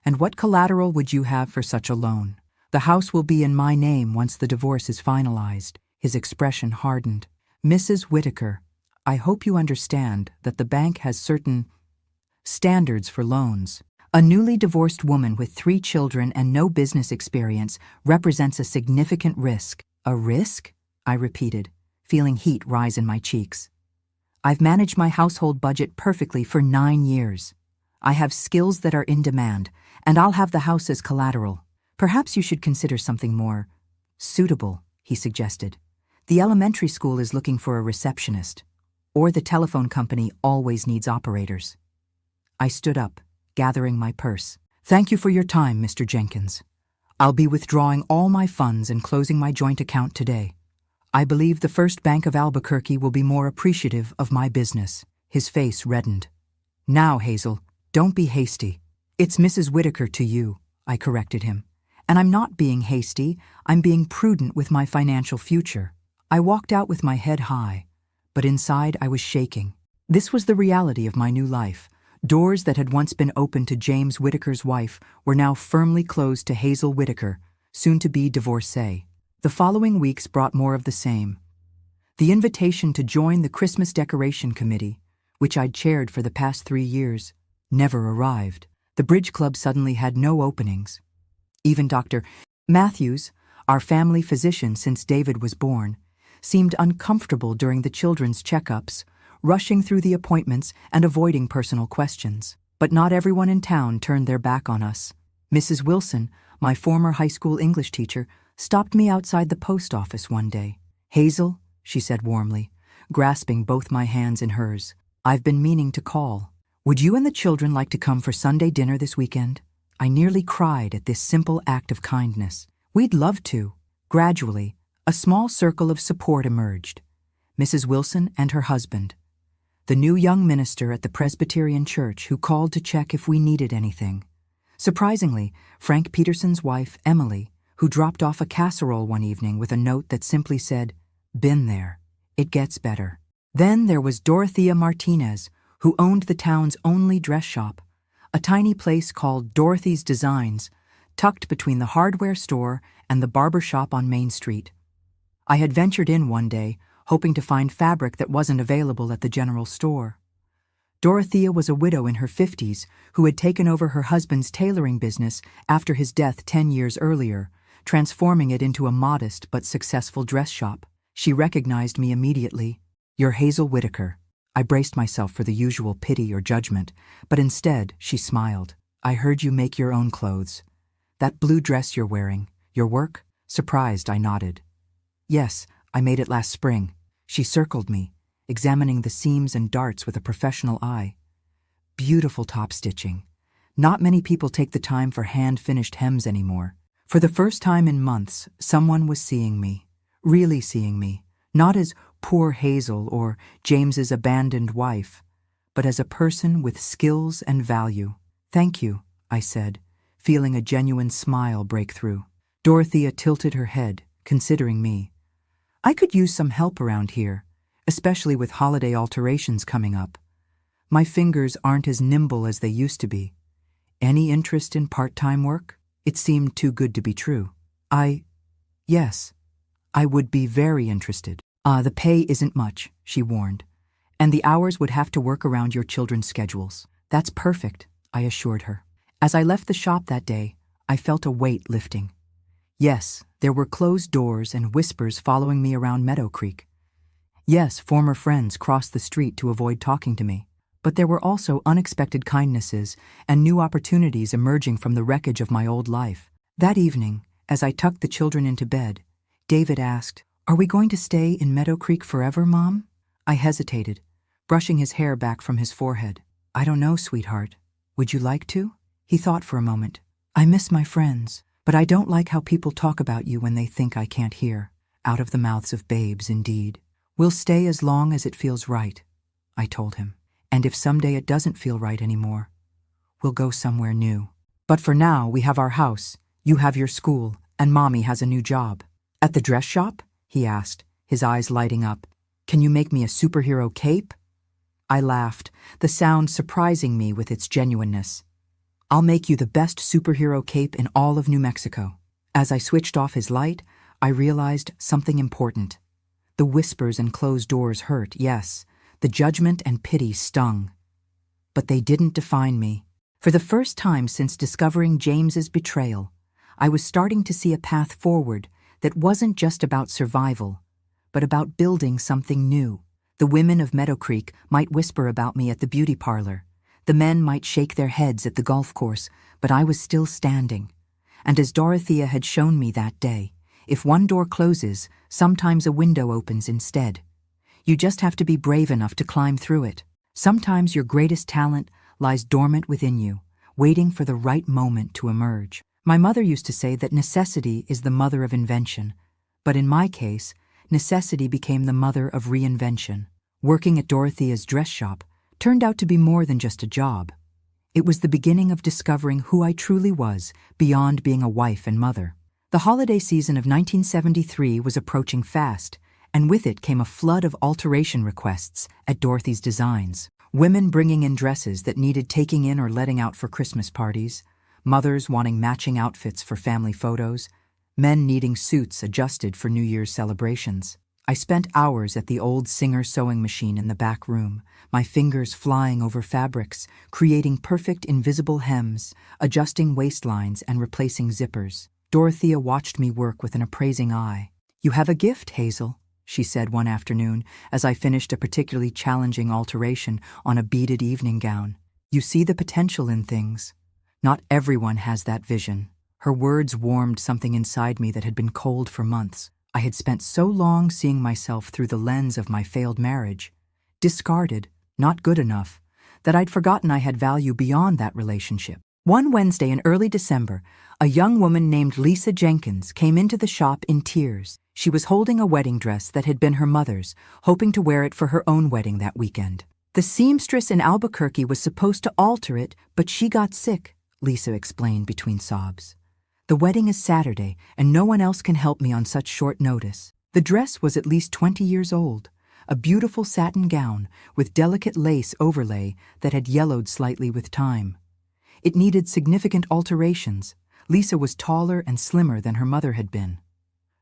[SPEAKER 1] And what collateral would you have for such a loan?" "The house will be in my name once the divorce is finalized." His expression hardened. "Mrs. Whitaker, I hope you understand that the bank has certain standards for loans. A newly divorced woman with 3 children and no business experience represents a significant risk." "A risk?" I repeated, feeling heat rise in my cheeks. "I've managed my household budget perfectly for 9 years. I have skills that are in demand, and I'll have the house as collateral. Perhaps you should consider something more suitable," he suggested. "The elementary school is looking for a receptionist, or the telephone company always needs operators." I stood up, gathering my purse. Thank you for your time, Mr. Jenkins. I'll be withdrawing all my funds and closing my joint account today. I believe the First Bank of Albuquerque will be more appreciative of my business. His face reddened. Now, Hazel, don't be hasty. It's Mrs. Whitaker to you, I corrected him. And I'm not being hasty, I'm being prudent with my financial future. I walked out with my head high, but inside I was shaking. This was the reality of my new life. Doors that had once been open to James Whitaker's wife were now firmly closed to Hazel Whitaker, soon-to-be divorcee. The following weeks brought more of the same. The invitation to join the Christmas decoration committee, which I'd chaired for the past 3 years, never arrived. The bridge club suddenly had no openings. Even Dr. Matthews, our family physician since David was born, seemed uncomfortable during the children's checkups, rushing through the appointments and avoiding personal questions. But not everyone in town turned their back on us. Mrs. Wilson, my former high school English teacher, stopped me outside the post office one day. Hazel, she said warmly, grasping both my hands in hers, I've been meaning to call. Would you and the children like to come for Sunday dinner this weekend? I nearly cried at this simple act of kindness. We'd love to. Gradually, a small circle of support emerged. Mrs. Wilson and her husband, the new young minister at the Presbyterian church who called to check if we needed anything. Surprisingly, Frank Peterson's wife, Emily, who dropped off a casserole one evening with a note that simply said, "Been there. It gets better." Then there was Dorothea Martinez, who owned the town's only dress shop, a tiny place called Dorothy's Designs, tucked between the hardware store and the barber shop on Main Street. I had ventured in one day, hoping to find fabric that wasn't available at the general store. Dorothea was a widow in her 50s who had taken over her husband's tailoring business after his death 10 years earlier, transforming it into a modest but successful dress shop. She recognized me immediately. "You're Hazel Whitaker." I braced myself for the usual pity or judgment, but instead she smiled. "I heard you make your own clothes. That blue dress you're wearing, your work?" Surprised, I nodded. "Yes, I made it last spring." She circled me, examining the seams and darts with a professional eye. Beautiful top stitching. Not many people take the time for hand-finished hems anymore. For the first time in months, someone was seeing me, really seeing me, not as poor Hazel or James's abandoned wife, but as a person with skills and value. "Thank you," I said, feeling a genuine smile break through. Dorothea tilted her head, considering me. "I could use some help around here, especially with holiday alterations coming up. My fingers aren't as nimble as they used to be. Any interest in part-time work?" It seemed too good to be true. Yes, I would be very interested." The pay isn't much," she warned, "and the hours would have to work around your children's schedules." "That's perfect," I assured her. As I left the shop that day, I felt a weight lifting. Yes, there were closed doors and whispers following me around Meadow Creek. Yes, former friends crossed the street to avoid talking to me. But there were also unexpected kindnesses and new opportunities emerging from the wreckage of my old life. That evening, as I tucked the children into bed, David asked, "Are we going to stay in Meadow Creek forever, Mom?" I hesitated, brushing his hair back from his forehead. "I don't know, sweetheart. Would you like to?" He thought for a moment. "I miss my friends, but I don't like how people talk about you when they think I can't hear. Out of the mouths of babes, indeed. We'll stay as long as it feels right," I told him. "And if someday it doesn't feel right anymore, we'll go somewhere new. But for now, we have our house, you have your school, and Mommy has a new job." "At the dress shop?" he asked, his eyes lighting up. "Can you make me a superhero cape?" I laughed, the sound surprising me with its genuineness. "I'll make you the best superhero cape in all of New Mexico." As I switched off his light, I realized something important. The whispers and closed doors hurt, yes. The judgment and pity stung. But they didn't define me. For the first time since discovering James's betrayal, I was starting to see a path forward that wasn't just about survival, but about building something new. The women of Meadow Creek might whisper about me at the beauty parlor. The men might shake their heads at the golf course, but I was still standing. And as Dorothea had shown me that day, if one door closes, sometimes a window opens instead. You just have to be brave enough to climb through it. Sometimes your greatest talent lies dormant within you, waiting for the right moment to emerge. My mother used to say that necessity is the mother of invention, but in my case, necessity became the mother of reinvention. Working at Dorothea's dress shop turned out to be more than just a job. It was the beginning of discovering who I truly was beyond being a wife and mother. The holiday season of 1973 was approaching fast, and with it came a flood of alteration requests at Dorothy's Designs. Women bringing in dresses that needed taking in or letting out for Christmas parties, mothers wanting matching outfits for family photos, men needing suits adjusted for New Year's celebrations. I spent hours at the old Singer sewing machine in the back room, my fingers flying over fabrics, creating perfect invisible hems, adjusting waistlines and replacing zippers. Dorothea watched me work with an appraising eye. "You have a gift, Hazel," she said one afternoon as I finished a particularly challenging alteration on a beaded evening gown. "You see the potential in things. Not everyone has that vision." Her words warmed something inside me that had been cold for months. I had spent so long seeing myself through the lens of my failed marriage, discarded, not good enough, that I'd forgotten I had value beyond that relationship. One Wednesday in early December, a young woman named Lisa Jenkins came into the shop in tears. She was holding a wedding dress that had been her mother's, hoping to wear it for her own wedding that weekend. "The seamstress in Albuquerque was supposed to alter it, but she got sick," Lisa explained between sobs. "The wedding is Saturday, and no one else can help me on such short notice." The dress was at least 20 years old, a beautiful satin gown with delicate lace overlay that had yellowed slightly with time. It needed significant alterations. Lisa was taller and slimmer than her mother had been.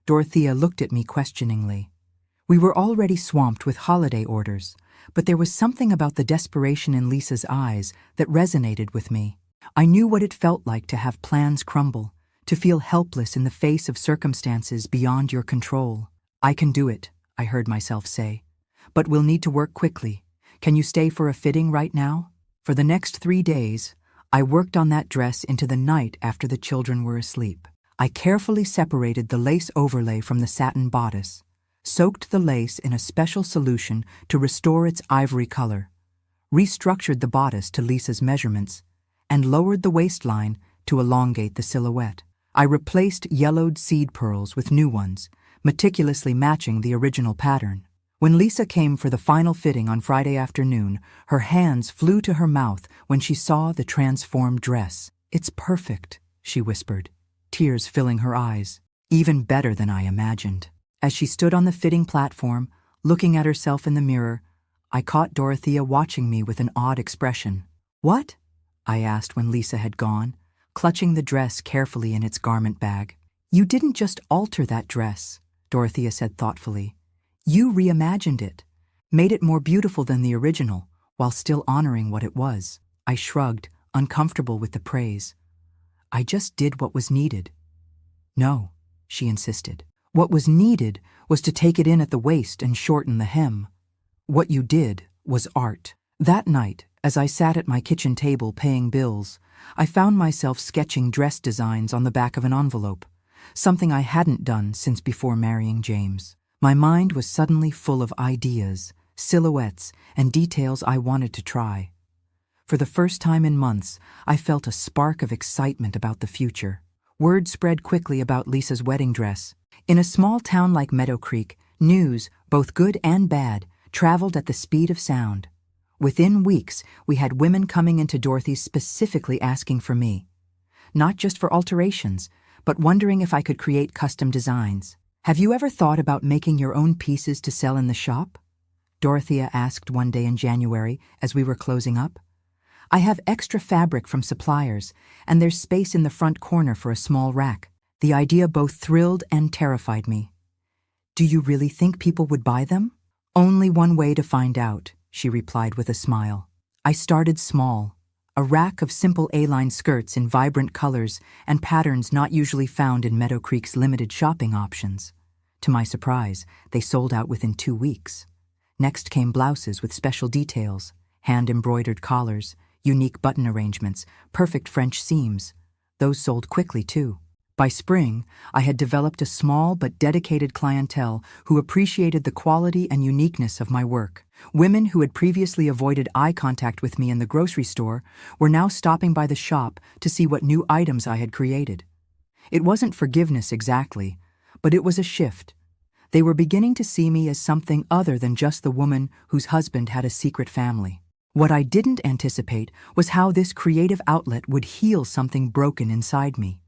[SPEAKER 1] Dorothea looked at me questioningly. We were already swamped with holiday orders, but there was something about the desperation in Lisa's eyes that resonated with me. I knew what it felt like to have plans crumble, to feel helpless in the face of circumstances beyond your control. "I can do it," I heard myself say. "But we'll need to work quickly. Can you stay for a fitting right now?" For the next 3 days, I worked on that dress into the night after the children were asleep. I carefully separated the lace overlay from the satin bodice, soaked the lace in a special solution to restore its ivory color, restructured the bodice to Lisa's measurements, and lowered the waistline to elongate the silhouette. I replaced yellowed seed pearls with new ones, meticulously matching the original pattern. When Lisa came for the final fitting on Friday afternoon, her hands flew to her mouth when she saw the transformed dress. "It's perfect," she whispered, tears filling her eyes. "Even better than I imagined." As she stood on the fitting platform, looking at herself in the mirror, I caught Dorothea watching me with an odd expression. "What?" I asked when Lisa had gone, clutching the dress carefully in its garment bag. "You didn't just alter that dress," Dorothea said thoughtfully. "You reimagined it, made it more beautiful than the original, while still honoring what it was." I shrugged, uncomfortable with the praise. "I just did what was needed." "No," she insisted. "What was needed was to take it in at the waist and shorten the hem. What you did was art." That night, as I sat at my kitchen table paying bills, I found myself sketching dress designs on the back of an envelope, something I hadn't done since before marrying James. My mind was suddenly full of ideas, silhouettes, and details I wanted to try. For the first time in months, I felt a spark of excitement about the future. Word spread quickly about Lisa's wedding dress. In a small town like Meadow Creek, news, both good and bad, traveled at the speed of sound. Within weeks, we had women coming into Dorothy's specifically asking for me. Not just for alterations, but wondering if I could create custom designs. "Have you ever thought about making your own pieces to sell in the shop?" Dorothea asked one day in January as we were closing up. "I have extra fabric from suppliers, and there's space in the front corner for a small rack." The idea both thrilled and terrified me. "Do you really think people would buy them?" "Only one way to find out," she replied with a smile. I started small, a rack of simple A-line skirts in vibrant colors and patterns not usually found in Meadow Creek's limited shopping options. To my surprise, they sold out within 2 weeks. Next came blouses with special details, hand-embroidered collars, unique button arrangements, perfect French seams. Those sold quickly, too. By spring, I had developed a small but dedicated clientele who appreciated the quality and uniqueness of my work. Women who had previously avoided eye contact with me in the grocery store were now stopping by the shop to see what new items I had created. It wasn't forgiveness exactly, but it was a shift. They were beginning to see me as something other than just the woman whose husband had a secret family. What I didn't anticipate was how this creative outlet would heal something broken inside me.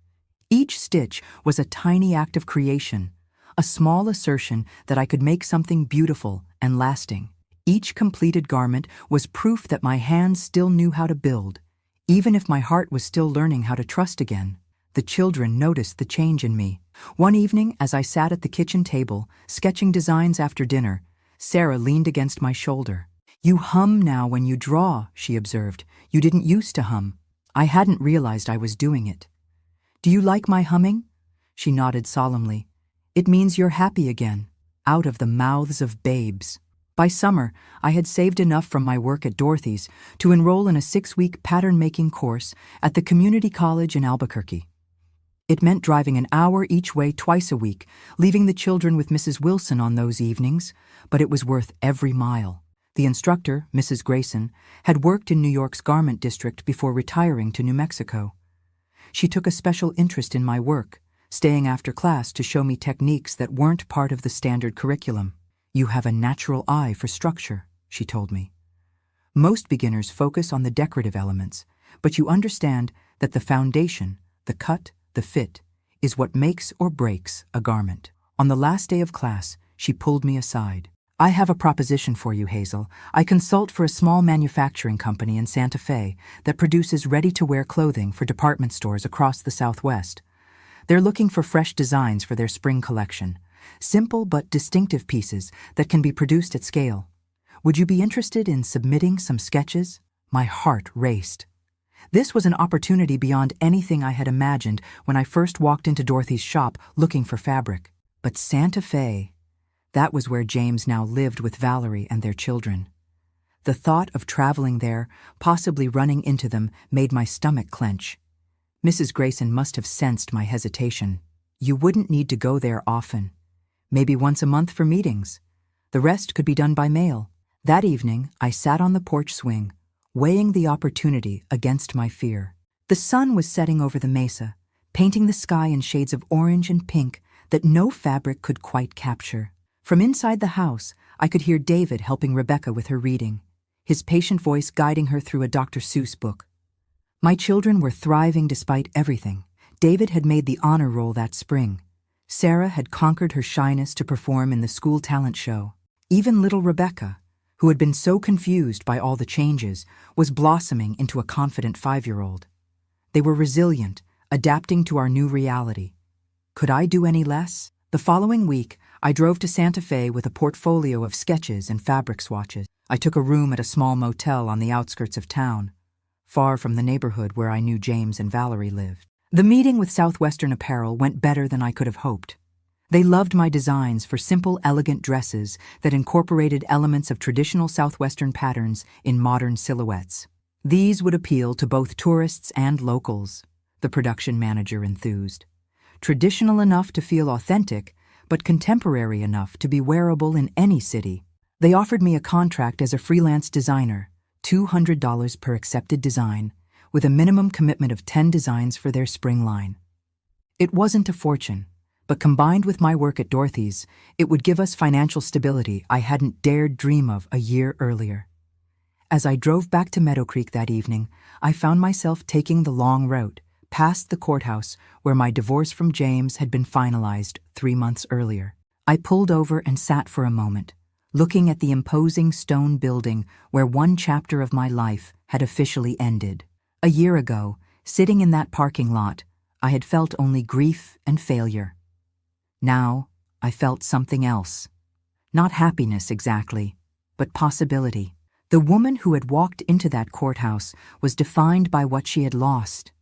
[SPEAKER 1] Each stitch was a tiny act of creation, a small assertion that I could make something beautiful and lasting. Each completed garment was proof that my hands still knew how to build, even if my heart was still learning how to trust again. The children noticed the change in me. One evening, as I sat at the kitchen table, sketching designs after dinner, Sarah leaned against my shoulder. "You hum now when you draw," she observed. "You didn't used to hum." I hadn't realized I was doing it. "Do you like my humming?" She nodded solemnly. "It means you're happy again." Out of the mouths of babes. By summer, I had saved enough from my work at Dorothy's to enroll in a 6-week pattern-making course at the community college in Albuquerque. It meant driving an hour each way twice a week, leaving the children with Mrs. Wilson on those evenings, but it was worth every mile. The instructor, Mrs. Grayson, had worked in New York's garment district before retiring to New Mexico. She took a special interest in my work, staying after class to show me techniques that weren't part of the standard curriculum. "You have a natural eye for structure," she told me. "Most beginners focus on the decorative elements, but you understand that the foundation, the cut, the fit, is what makes or breaks a garment." On the last day of class, she pulled me aside. "I have a proposition for you, Hazel. I consult for a small manufacturing company in Santa Fe that produces ready-to-wear clothing for department stores across the Southwest. They're looking for fresh designs for their spring collection, simple but distinctive pieces that can be produced at scale. Would you be interested in submitting some sketches?" My heart raced. This was an opportunity beyond anything I had imagined when I first walked into Dorothy's shop looking for fabric. But Santa Fe, that was where James now lived with Valerie and their children. The thought of traveling there, possibly running into them, made my stomach clench. Mrs. Grayson must have sensed my hesitation. "You wouldn't need to go there often. Maybe once a month for meetings. The rest could be done by mail." That evening, I sat on the porch swing, weighing the opportunity against my fear. The sun was setting over the mesa, painting the sky in shades of orange and pink that no fabric could quite capture. From inside the house, I could hear David helping Rebecca with her reading, his patient voice guiding her through a Dr. Seuss book. My children were thriving despite everything. David had made the honor roll that spring. Sarah had conquered her shyness to perform in the school talent show. Even little Rebecca, who had been so confused by all the changes, was blossoming into a confident 5-year-old. They were resilient, adapting to our new reality. Could I do any less? The following week, I drove to Santa Fe with a portfolio of sketches and fabric swatches. I took a room at a small motel on the outskirts of town, far from the neighborhood where I knew James and Valerie lived. The meeting with Southwestern Apparel went better than I could have hoped. They loved my designs for simple, elegant dresses that incorporated elements of traditional Southwestern patterns in modern silhouettes. These would appeal to both tourists and locals, the production manager enthused. Traditional enough to feel authentic, but contemporary enough to be wearable in any city. They offered me a contract as a freelance designer, $200 per accepted design, with a minimum commitment of 10 designs for their spring line. It wasn't a fortune, but combined with my work at Dorothy's, it would give us financial stability I hadn't dared dream of a year earlier. As I drove back to Meadow Creek that evening, I found myself taking the long route, past the courthouse where my divorce from James had been finalized 3 months earlier. I pulled over and sat for a moment, looking at the imposing stone building where one chapter of my life had officially ended. A year ago, sitting in that parking lot, I had felt only grief and failure. Now, I felt something else. Not happiness exactly, but possibility. The woman who had walked into that courthouse was defined by what she had lost.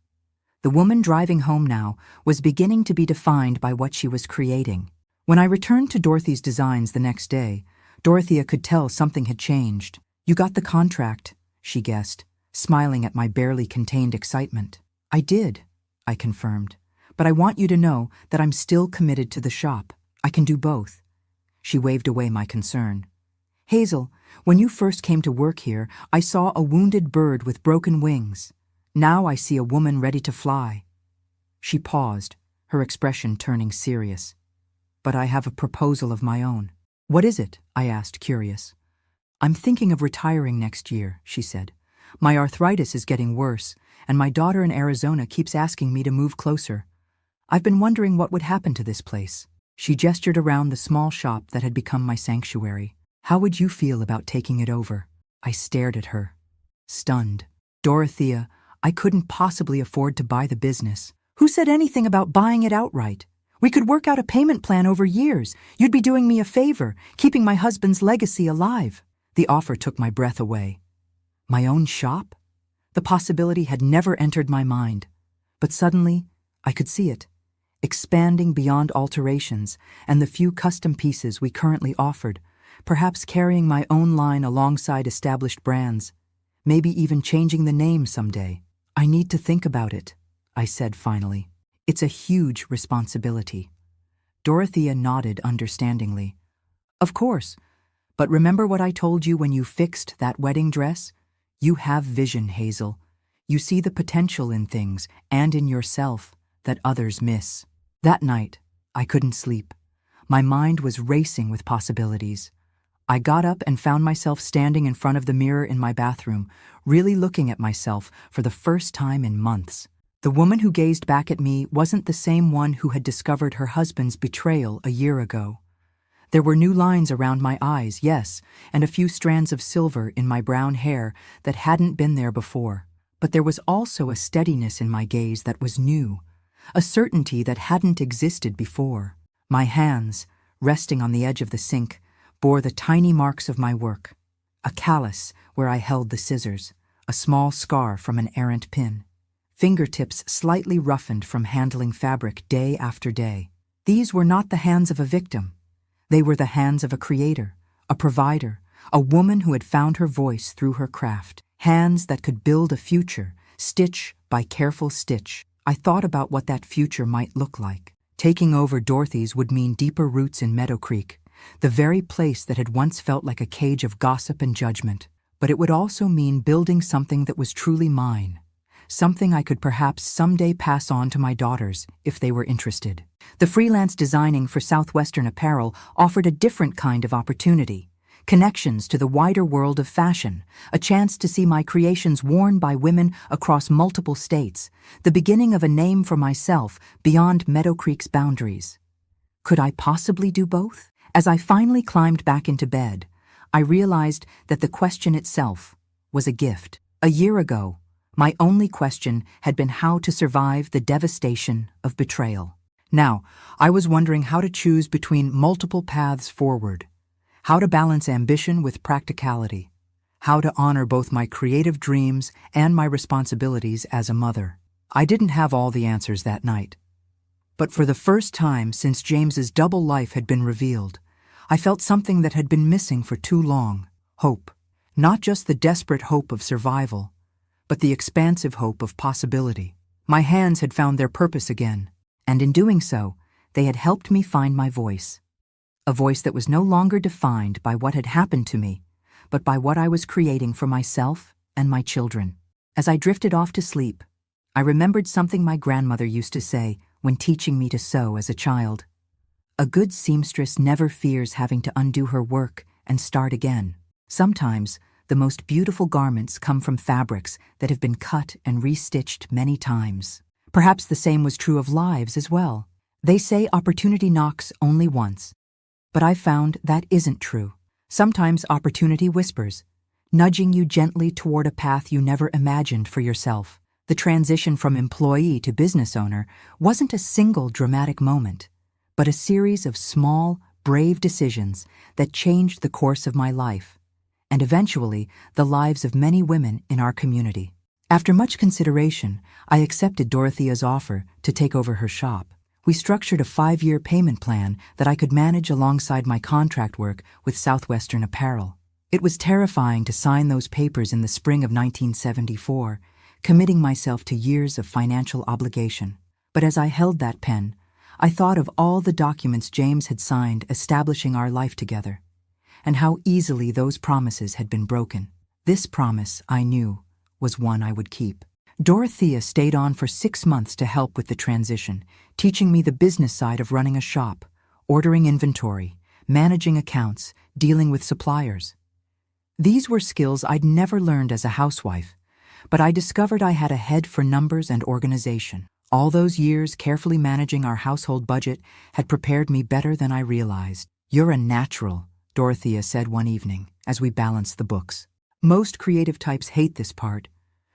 [SPEAKER 1] The woman driving home now was beginning to be defined by what she was creating. When I returned to Dorothy's designs the next day, Dorothea could tell something had changed. "You got the contract," she guessed, smiling at my barely contained excitement. "I did," I confirmed, "but I want you to know that I'm still committed to the shop. I can do both." She waved away my concern. Hazel, when you first came to work here, I saw a wounded bird with broken wings. Now I see a woman ready to fly." She paused, her expression turning serious. "But I have a proposal of my own." "What is it?" I asked, curious. "I'm thinking of retiring next year," she said. "My arthritis is getting worse, and my daughter in Arizona keeps asking me to move closer. I've been wondering what would happen to this place." She gestured around the small shop that had become my sanctuary. "How would you feel about taking it over?" I stared at her, stunned. "Dorothea, I couldn't possibly afford to buy the business." "Who said anything about buying it outright? We could work out a payment plan over years. You'd be doing me a favor, keeping my husband's legacy alive." The offer took my breath away. My own shop? The possibility had never entered my mind. But suddenly, I could see it, expanding beyond alterations and the few custom pieces we currently offered, perhaps carrying my own line alongside established brands, maybe even changing the name someday. "I need to think about it," I said finally. "It's a huge responsibility." Dorothea nodded understandingly. "Of course, but remember what I told you when you fixed that wedding dress? You have vision, Hazel. You see the potential in things and in yourself that others miss." That night, I couldn't sleep. My mind was racing with possibilities. I got up and found myself standing in front of the mirror in my bathroom, really looking at myself for the first time in months. The woman who gazed back at me wasn't the same one who had discovered her husband's betrayal a year ago. There were new lines around my eyes, yes, and a few strands of silver in my brown hair that hadn't been there before. But there was also a steadiness in my gaze that was new, a certainty that hadn't existed before. My hands, resting on the edge of the sink, bore the tiny marks of my work. A callus where I held the scissors, a small scar from an errant pin. Fingertips slightly roughened from handling fabric day after day. These were not the hands of a victim. They were the hands of a creator, a provider, a woman who had found her voice through her craft. Hands that could build a future, stitch by careful stitch. I thought about what that future might look like. Taking over Dorothy's would mean deeper roots in Meadow Creek, the very place that had once felt like a cage of gossip and judgment. But it would also mean building something that was truly mine, something I could perhaps someday pass on to my daughters if they were interested. The freelance designing for Southwestern Apparel offered a different kind of opportunity. Connections to the wider world of fashion, a chance to see my creations worn by women across multiple states, the beginning of a name for myself beyond Meadow Creek's boundaries. Could I possibly do both? As I finally climbed back into bed, I realized that the question itself was a gift. A year ago, my only question had been how to survive the devastation of betrayal. Now, I was wondering how to choose between multiple paths forward. How to balance ambition with practicality. How to honor both my creative dreams and my responsibilities as a mother. I didn't have all the answers that night. But for the first time since James's double life had been revealed, I felt something that had been missing for too long. Hope. Not just the desperate hope of survival, but the expansive hope of possibility. My hands had found their purpose again, and in doing so, they had helped me find my voice. A voice that was no longer defined by what had happened to me, but by what I was creating for myself and my children. As I drifted off to sleep, I remembered something my grandmother used to say when teaching me to sew as a child. A good seamstress never fears having to undo her work and start again. Sometimes, the most beautiful garments come from fabrics that have been cut and restitched many times. Perhaps the same was true of lives as well. They say opportunity knocks only once. But I've found that isn't true. Sometimes opportunity whispers, nudging you gently toward a path you never imagined for yourself. The transition from employee to business owner wasn't a single dramatic moment, but a series of small, brave decisions that changed the course of my life, and eventually the lives of many women in our community. After much consideration, I accepted Dorothea's offer to take over her shop. We structured a 5-year payment plan that I could manage alongside my contract work with Southwestern Apparel. It was terrifying to sign those papers in the spring of 1974, committing myself to years of financial obligation. But as I held that pen, I thought of all the documents James had signed establishing our life together. and how easily those promises had been broken. This promise, I knew, was one I would keep. Dorothea stayed on for 6 months to help with the transition, teaching me the business side of running a shop, ordering inventory, managing accounts, dealing with suppliers. These were skills I'd never learned as a housewife, but I discovered I had a head for numbers and organization. All those years carefully managing our household budget had prepared me better than I realized. "You're a natural," Dorothea said one evening as we balanced the books. "Most creative types hate this part,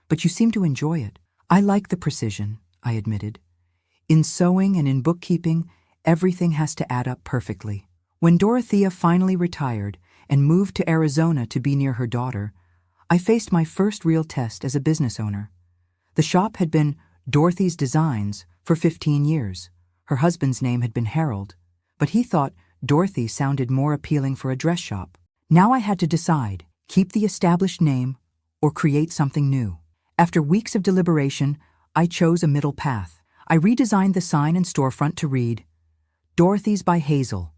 [SPEAKER 1] but you seem to enjoy it." "I like the precision," I admitted. "In sewing and in bookkeeping, everything has to add up perfectly." When Dorothea finally retired and moved to Arizona to be near her daughter, I faced my first real test as a business owner. The shop had been Dorothy's Designs for 15 years. Her husband's name had been Harold, but he thought Dorothy sounded more appealing for a dress shop. Now I had to decide, keep the established name or create something new. After weeks of deliberation, I chose a middle path. I redesigned the sign and storefront to read, "Dorothy's by Hazel,"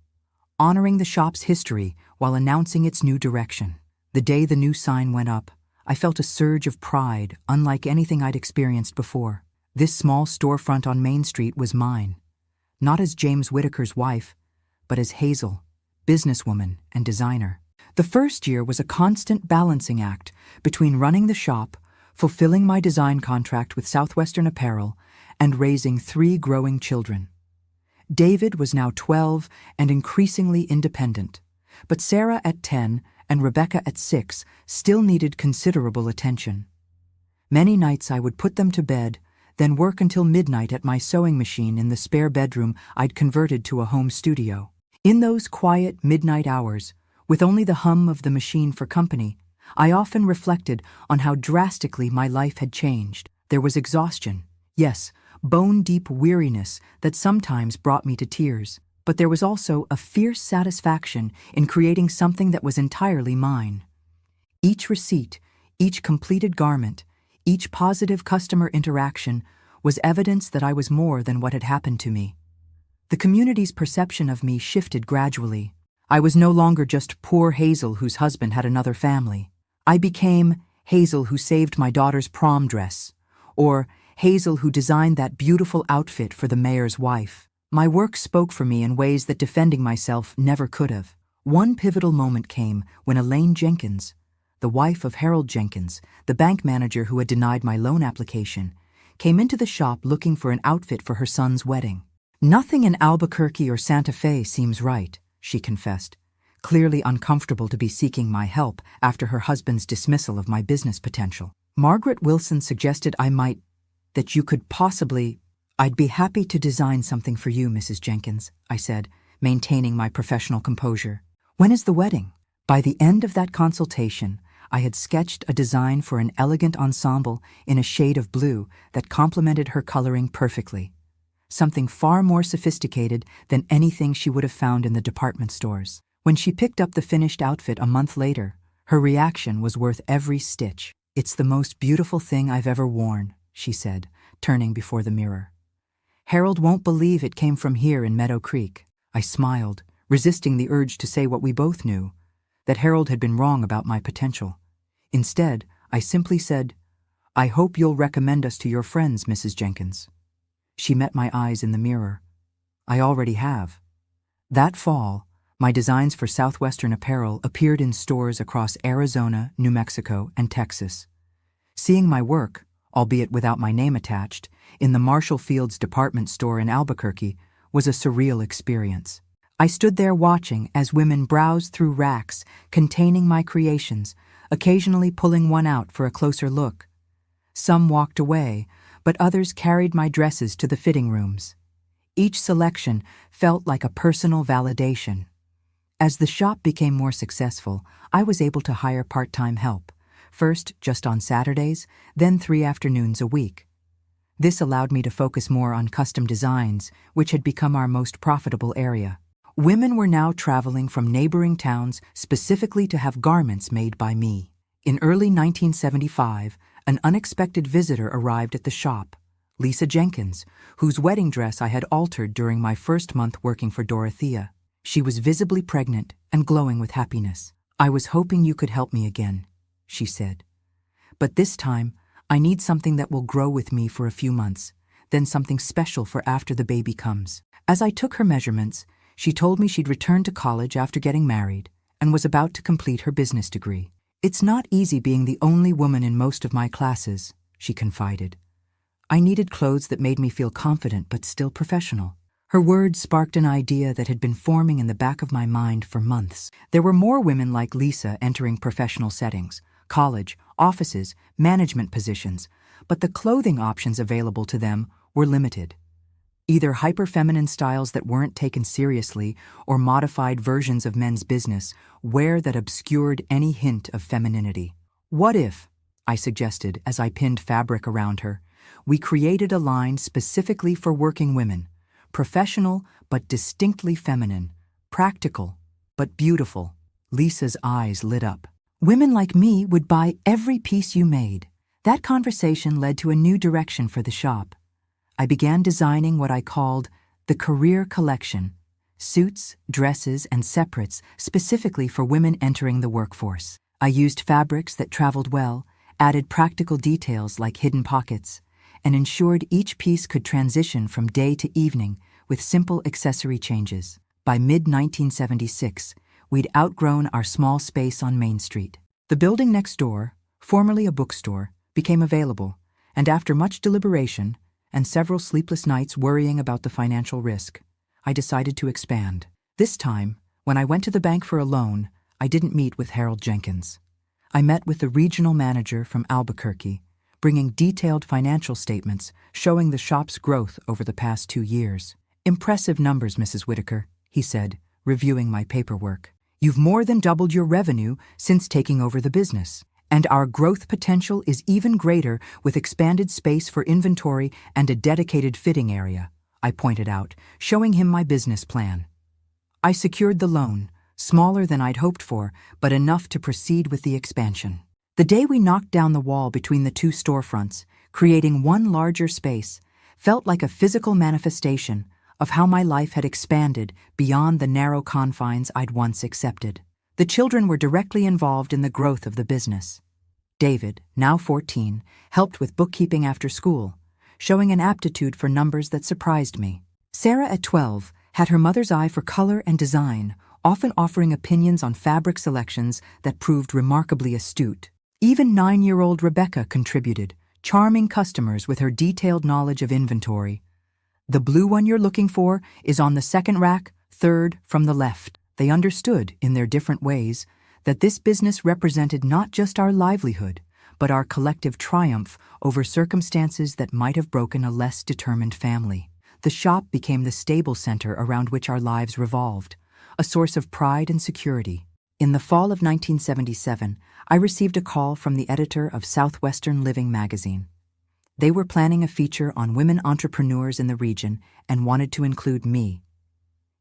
[SPEAKER 1] honoring the shop's history while announcing its new direction. The day the new sign went up, I felt a surge of pride unlike anything I'd experienced before. This small storefront on Main Street was mine, not as James Whitaker's wife, but as Hazel, businesswoman and designer. The first year was a constant balancing act between running the shop, fulfilling my design contract with Southwestern Apparel, and raising 3 growing children. David was now 12 and increasingly independent, but Sarah at 10 and Rebecca at 6 still needed considerable attention. Many nights I would put them to bed, then work until midnight at my sewing machine in the spare bedroom I'd converted to a home studio. In those quiet midnight hours, with only the hum of the machine for company, I often reflected on how drastically my life had changed. There was exhaustion, yes, bone-deep weariness that sometimes brought me to tears, but there was also a fierce satisfaction in creating something that was entirely mine. Each receipt, each completed garment, each positive customer interaction was evidence that I was more than what had happened to me. The community's perception of me shifted gradually. I was no longer just poor Hazel whose husband had another family. I became Hazel who saved my daughter's prom dress, or Hazel who designed that beautiful outfit for the mayor's wife. My work spoke for me in ways that defending myself never could have. One pivotal moment came when Elaine Jenkins, the wife of Harold Jenkins, the bank manager who had denied my loan application, came into the shop looking for an outfit for her son's wedding. "Nothing in Albuquerque or Santa Fe seems right," she confessed, clearly uncomfortable to be seeking my help after her husband's dismissal of my business potential. "Margaret Wilson suggested that you could possibly—" "I'd be happy to design something for you, Mrs. Jenkins," I said, maintaining my professional composure. "When is the wedding?" By the end of that consultation, I had sketched a design for an elegant ensemble in a shade of blue that complemented her coloring perfectly. Something far more sophisticated than anything she would have found in the department stores. When she picked up the finished outfit a month later, her reaction was worth every stitch. "It's the most beautiful thing I've ever worn," she said, turning before the mirror. "Harold won't believe it came from here in Meadow Creek." I smiled, resisting the urge to say what we both knew, that Harold had been wrong about my potential. Instead, I simply said, "I hope you'll recommend us to your friends, Mrs. Jenkins." She met my eyes in the mirror. "I already have." That fall, my designs for Southwestern Apparel appeared in stores across Arizona, New Mexico, and Texas. Seeing my work, albeit without my name attached, in the Marshall Field's department store in Albuquerque was a surreal experience. I stood there watching as women browsed through racks containing my creations, occasionally pulling one out for a closer look. Some walked away, but others carried my dresses to the fitting rooms. Each selection felt like a personal validation. As the shop became more successful, I was able to hire part-time help, first just on Saturdays, then 3 afternoons a week. This allowed me to focus more on custom designs, which had become our most profitable area. Women were now traveling from neighboring towns specifically to have garments made by me. In early 1975, an unexpected visitor arrived at the shop, Lisa Jenkins, whose wedding dress I had altered during my first month working for Dorothea. She was visibly pregnant, and glowing with happiness. "I was hoping you could help me again," she said. "But this time, I need something that will grow with me for a few months, then something special for after the baby comes." As I took her measurements, she told me she'd returned to college after getting married and was about to complete her business degree. "It's not easy being the only woman in most of my classes," she confided. "I needed clothes that made me feel confident but still professional." Her words sparked an idea that had been forming in the back of my mind for months. There were more women like Lisa entering professional settings, college, offices, management positions, but the clothing options available to them were limited. Either hyper-feminine styles that weren't taken seriously or modified versions of men's business wear that obscured any hint of femininity. "What if," I suggested as I pinned fabric around her, "we created a line specifically for working women, professional but distinctly feminine, practical but beautiful?" Lisa's eyes lit up. "Women like me would buy every piece you made." That conversation led to a new direction for the shop. I began designing what I called the Career Collection, suits, dresses, and separates specifically for women entering the workforce. I used fabrics that traveled well, added practical details like hidden pockets, and ensured each piece could transition from day to evening with simple accessory changes. By mid-1976, we'd outgrown our small space on Main Street. The building next door, formerly a bookstore, became available, and after much deliberation and several sleepless nights worrying about the financial risk, I decided to expand. This time, when I went to the bank for a loan, I didn't meet with Harold Jenkins. I met with the regional manager from Albuquerque, bringing detailed financial statements showing the shop's growth over the past 2 years. "Impressive numbers, Mrs. Whitaker," he said, reviewing my paperwork. "You've more than doubled your revenue since taking over the business. And our growth potential is even greater with expanded space for inventory and a dedicated fitting area," I pointed out, showing him my business plan. I secured the loan, smaller than I'd hoped for, but enough to proceed with the expansion. The day we knocked down the wall between the two storefronts, creating one larger space, felt like a physical manifestation of how my life had expanded beyond the narrow confines I'd once accepted. The children were directly involved in the growth of the business. David, now 14, helped with bookkeeping after school, showing an aptitude for numbers that surprised me. Sarah, at 12, had her mother's eye for color and design, often offering opinions on fabric selections that proved remarkably astute. Even 9-year-old Rebecca contributed, charming customers with her detailed knowledge of inventory. "The blue one you're looking for is on the second rack, third from the left." They understood, in their different ways, that this business represented not just our livelihood, but our collective triumph over circumstances that might have broken a less determined family. The shop became the stable center around which our lives revolved, a source of pride and security. In the fall of 1977, I received a call from the editor of Southwestern Living magazine. They were planning a feature on women entrepreneurs in the region and wanted to include me.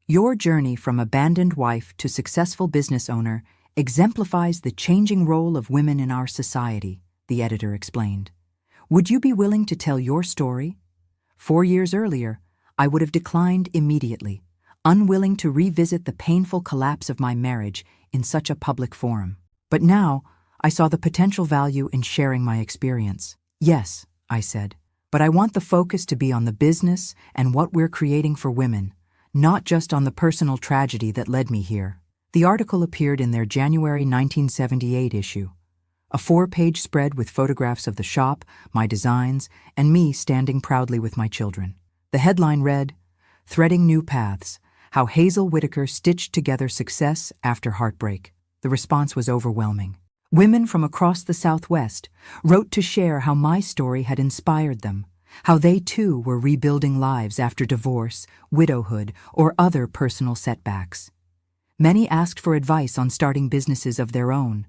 [SPEAKER 1] "Your journey from abandoned wife to successful business owner exemplifies the changing role of women in our society," the editor explained. "Would you be willing to tell your story?" 4 years earlier, I would have declined immediately, unwilling to revisit the painful collapse of my marriage in such a public forum. But now, I saw the potential value in sharing my experience. "Yes," I said, "but I want the focus to be on the business and what we're creating for women, not just on the personal tragedy that led me here." The article appeared in their January 1978 issue, a 4-page spread with photographs of the shop, my designs, and me standing proudly with my children. The headline read, "Threading New Paths, How Hazel Whitaker Stitched Together Success After Heartbreak." The response was overwhelming. Women from across the Southwest wrote to share how my story had inspired them, how they too were rebuilding lives after divorce, widowhood, or other personal setbacks. Many asked for advice on starting businesses of their own.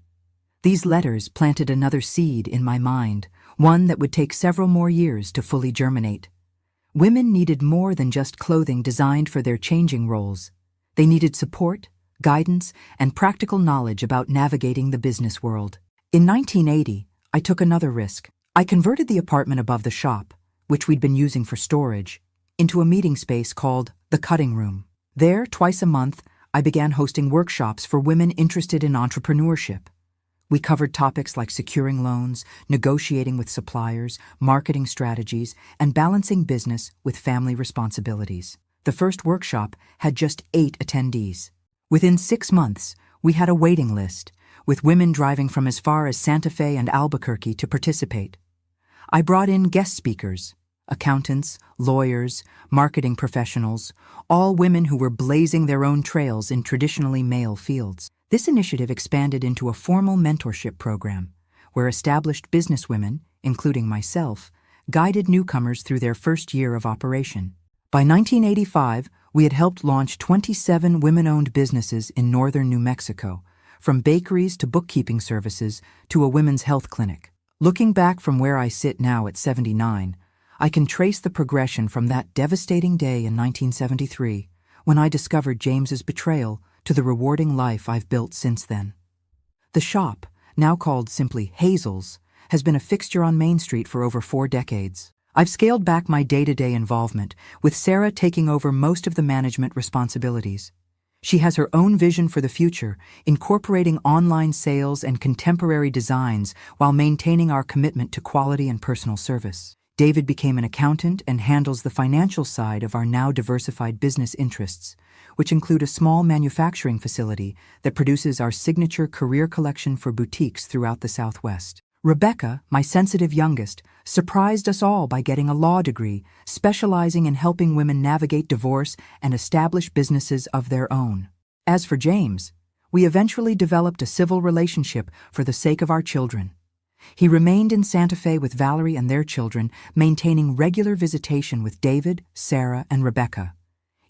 [SPEAKER 1] These letters planted another seed in my mind, one that would take several more years to fully germinate. Women needed more than just clothing designed for their changing roles. They needed support, guidance, and practical knowledge about navigating the business world. In 1980, I took another risk. I converted the apartment above the shop, which we'd been using for storage, into a meeting space called the Cutting Room. There, twice a month, I began hosting workshops for women interested in entrepreneurship. We covered topics like securing loans, negotiating with suppliers, marketing strategies, and balancing business with family responsibilities. The first workshop had just 8 attendees. Within 6 months, we had a waiting list, with women driving from as far as Santa Fe and Albuquerque to participate. I brought in guest speakers, accountants, lawyers, marketing professionals, all women who were blazing their own trails in traditionally male fields. This initiative expanded into a formal mentorship program, where established businesswomen, including myself, guided newcomers through their first year of operation. By 1985, we had helped launch 27 women-owned businesses in northern New Mexico, from bakeries to bookkeeping services to a women's health clinic. Looking back from where I sit now at 79, I can trace the progression from that devastating day in 1973, when I discovered James's betrayal, to the rewarding life I've built since then. The shop, now called simply Hazel's, has been a fixture on Main Street for over 4 decades. I've scaled back my day-to-day involvement, with Sarah taking over most of the management responsibilities. She has her own vision for the future, incorporating online sales and contemporary designs while maintaining our commitment to quality and personal service. David became an accountant and handles the financial side of our now diversified business interests, which include a small manufacturing facility that produces our signature career collection for boutiques throughout the Southwest. Rebecca, my sensitive youngest, surprised us all by getting a law degree, specializing in helping women navigate divorce and establish businesses of their own. As for James, we eventually developed a civil relationship for the sake of our children. He remained in Santa Fe with Valerie and their children, maintaining regular visitation with David, Sarah, and Rebecca.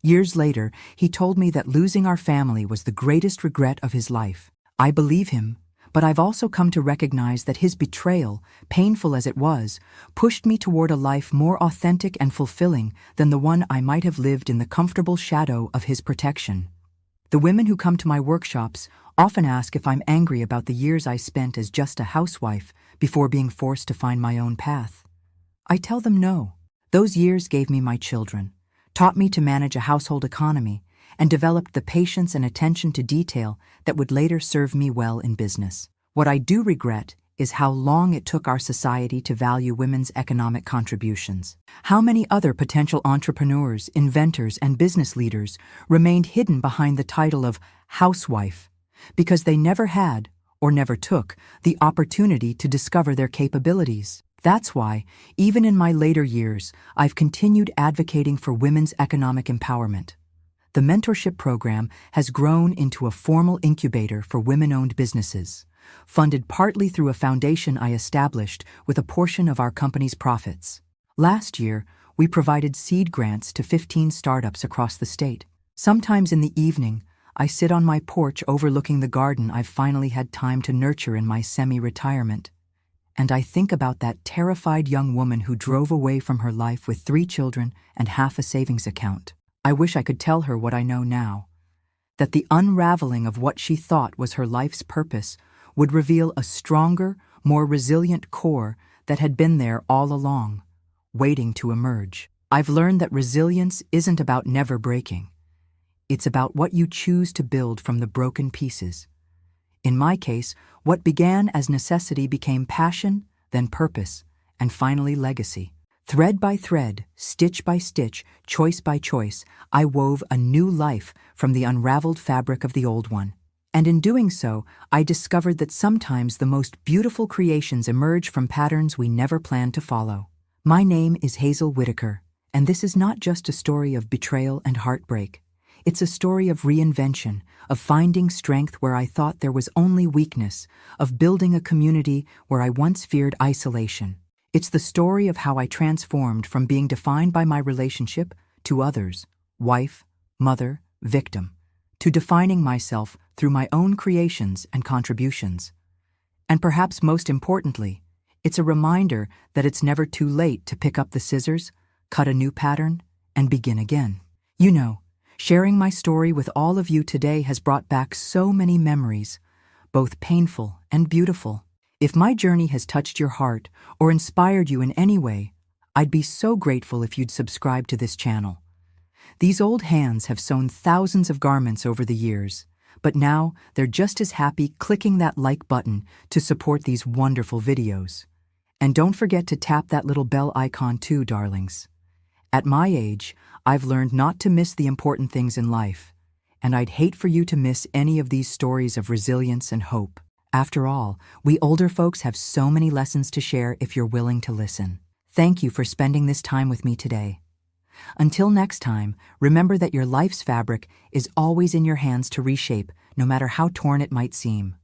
[SPEAKER 1] Years later, he told me that losing our family was the greatest regret of his life. I believe him, but I've also come to recognize that his betrayal, painful as it was, pushed me toward a life more authentic and fulfilling than the one I might have lived in the comfortable shadow of his protection. The women who come to my workshops often ask if I'm angry about the years I spent as just a housewife before being forced to find my own path. I tell them no. Those years gave me my children, taught me to manage a household economy, and developed the patience and attention to detail that would later serve me well in business. What I do regret is how long it took our society to value women's economic contributions. How many other potential entrepreneurs, inventors, and business leaders remained hidden behind the title of housewife because they never had, or never took, the opportunity to discover their capabilities. That's why, even in my later years, I've continued advocating for women's economic empowerment. The mentorship program has grown into a formal incubator for women-owned businesses, funded partly through a foundation I established with a portion of our company's profits. Last year, we provided seed grants to 15 startups across the state. Sometimes in the evening, I sit on my porch overlooking the garden I've finally had time to nurture in my semi-retirement, and I think about that terrified young woman who drove away from her life with 3 children and half a savings account. I wish I could tell her what I know now, that the unraveling of what she thought was her life's purpose would reveal a stronger, more resilient core that had been there all along, waiting to emerge. I've learned that resilience isn't about never breaking. It's about what you choose to build from the broken pieces. In my case, what began as necessity became passion, then purpose, and finally legacy. Thread by thread, stitch by stitch, choice by choice, I wove a new life from the unraveled fabric of the old one. And in doing so, I discovered that sometimes the most beautiful creations emerge from patterns we never planned to follow. My name is Hazel Whitaker, and this is not just a story of betrayal and heartbreak. It's a story of reinvention, of finding strength where I thought there was only weakness, of building a community where I once feared isolation. It's the story of how I transformed from being defined by my relationship to others, wife, mother, victim, to defining myself through my own creations and contributions. And perhaps most importantly, it's a reminder that it's never too late to pick up the scissors, cut a new pattern, and begin again. You know, sharing my story with all of you today has brought back so many memories, both painful and beautiful. If my journey has touched your heart or inspired you in any way, I'd be so grateful if you'd subscribe to this channel. These old hands have sewn thousands of garments over the years, but now they're just as happy clicking that like button to support these wonderful videos. And don't forget to tap that little bell icon too, darlings. At my age, I've learned not to miss the important things in life, and I'd hate for you to miss any of these stories of resilience and hope. After all, we older folks have so many lessons to share if you're willing to listen. Thank you for spending this time with me today. Until next time, remember that your life's fabric is always in your hands to reshape, no matter how torn it might seem.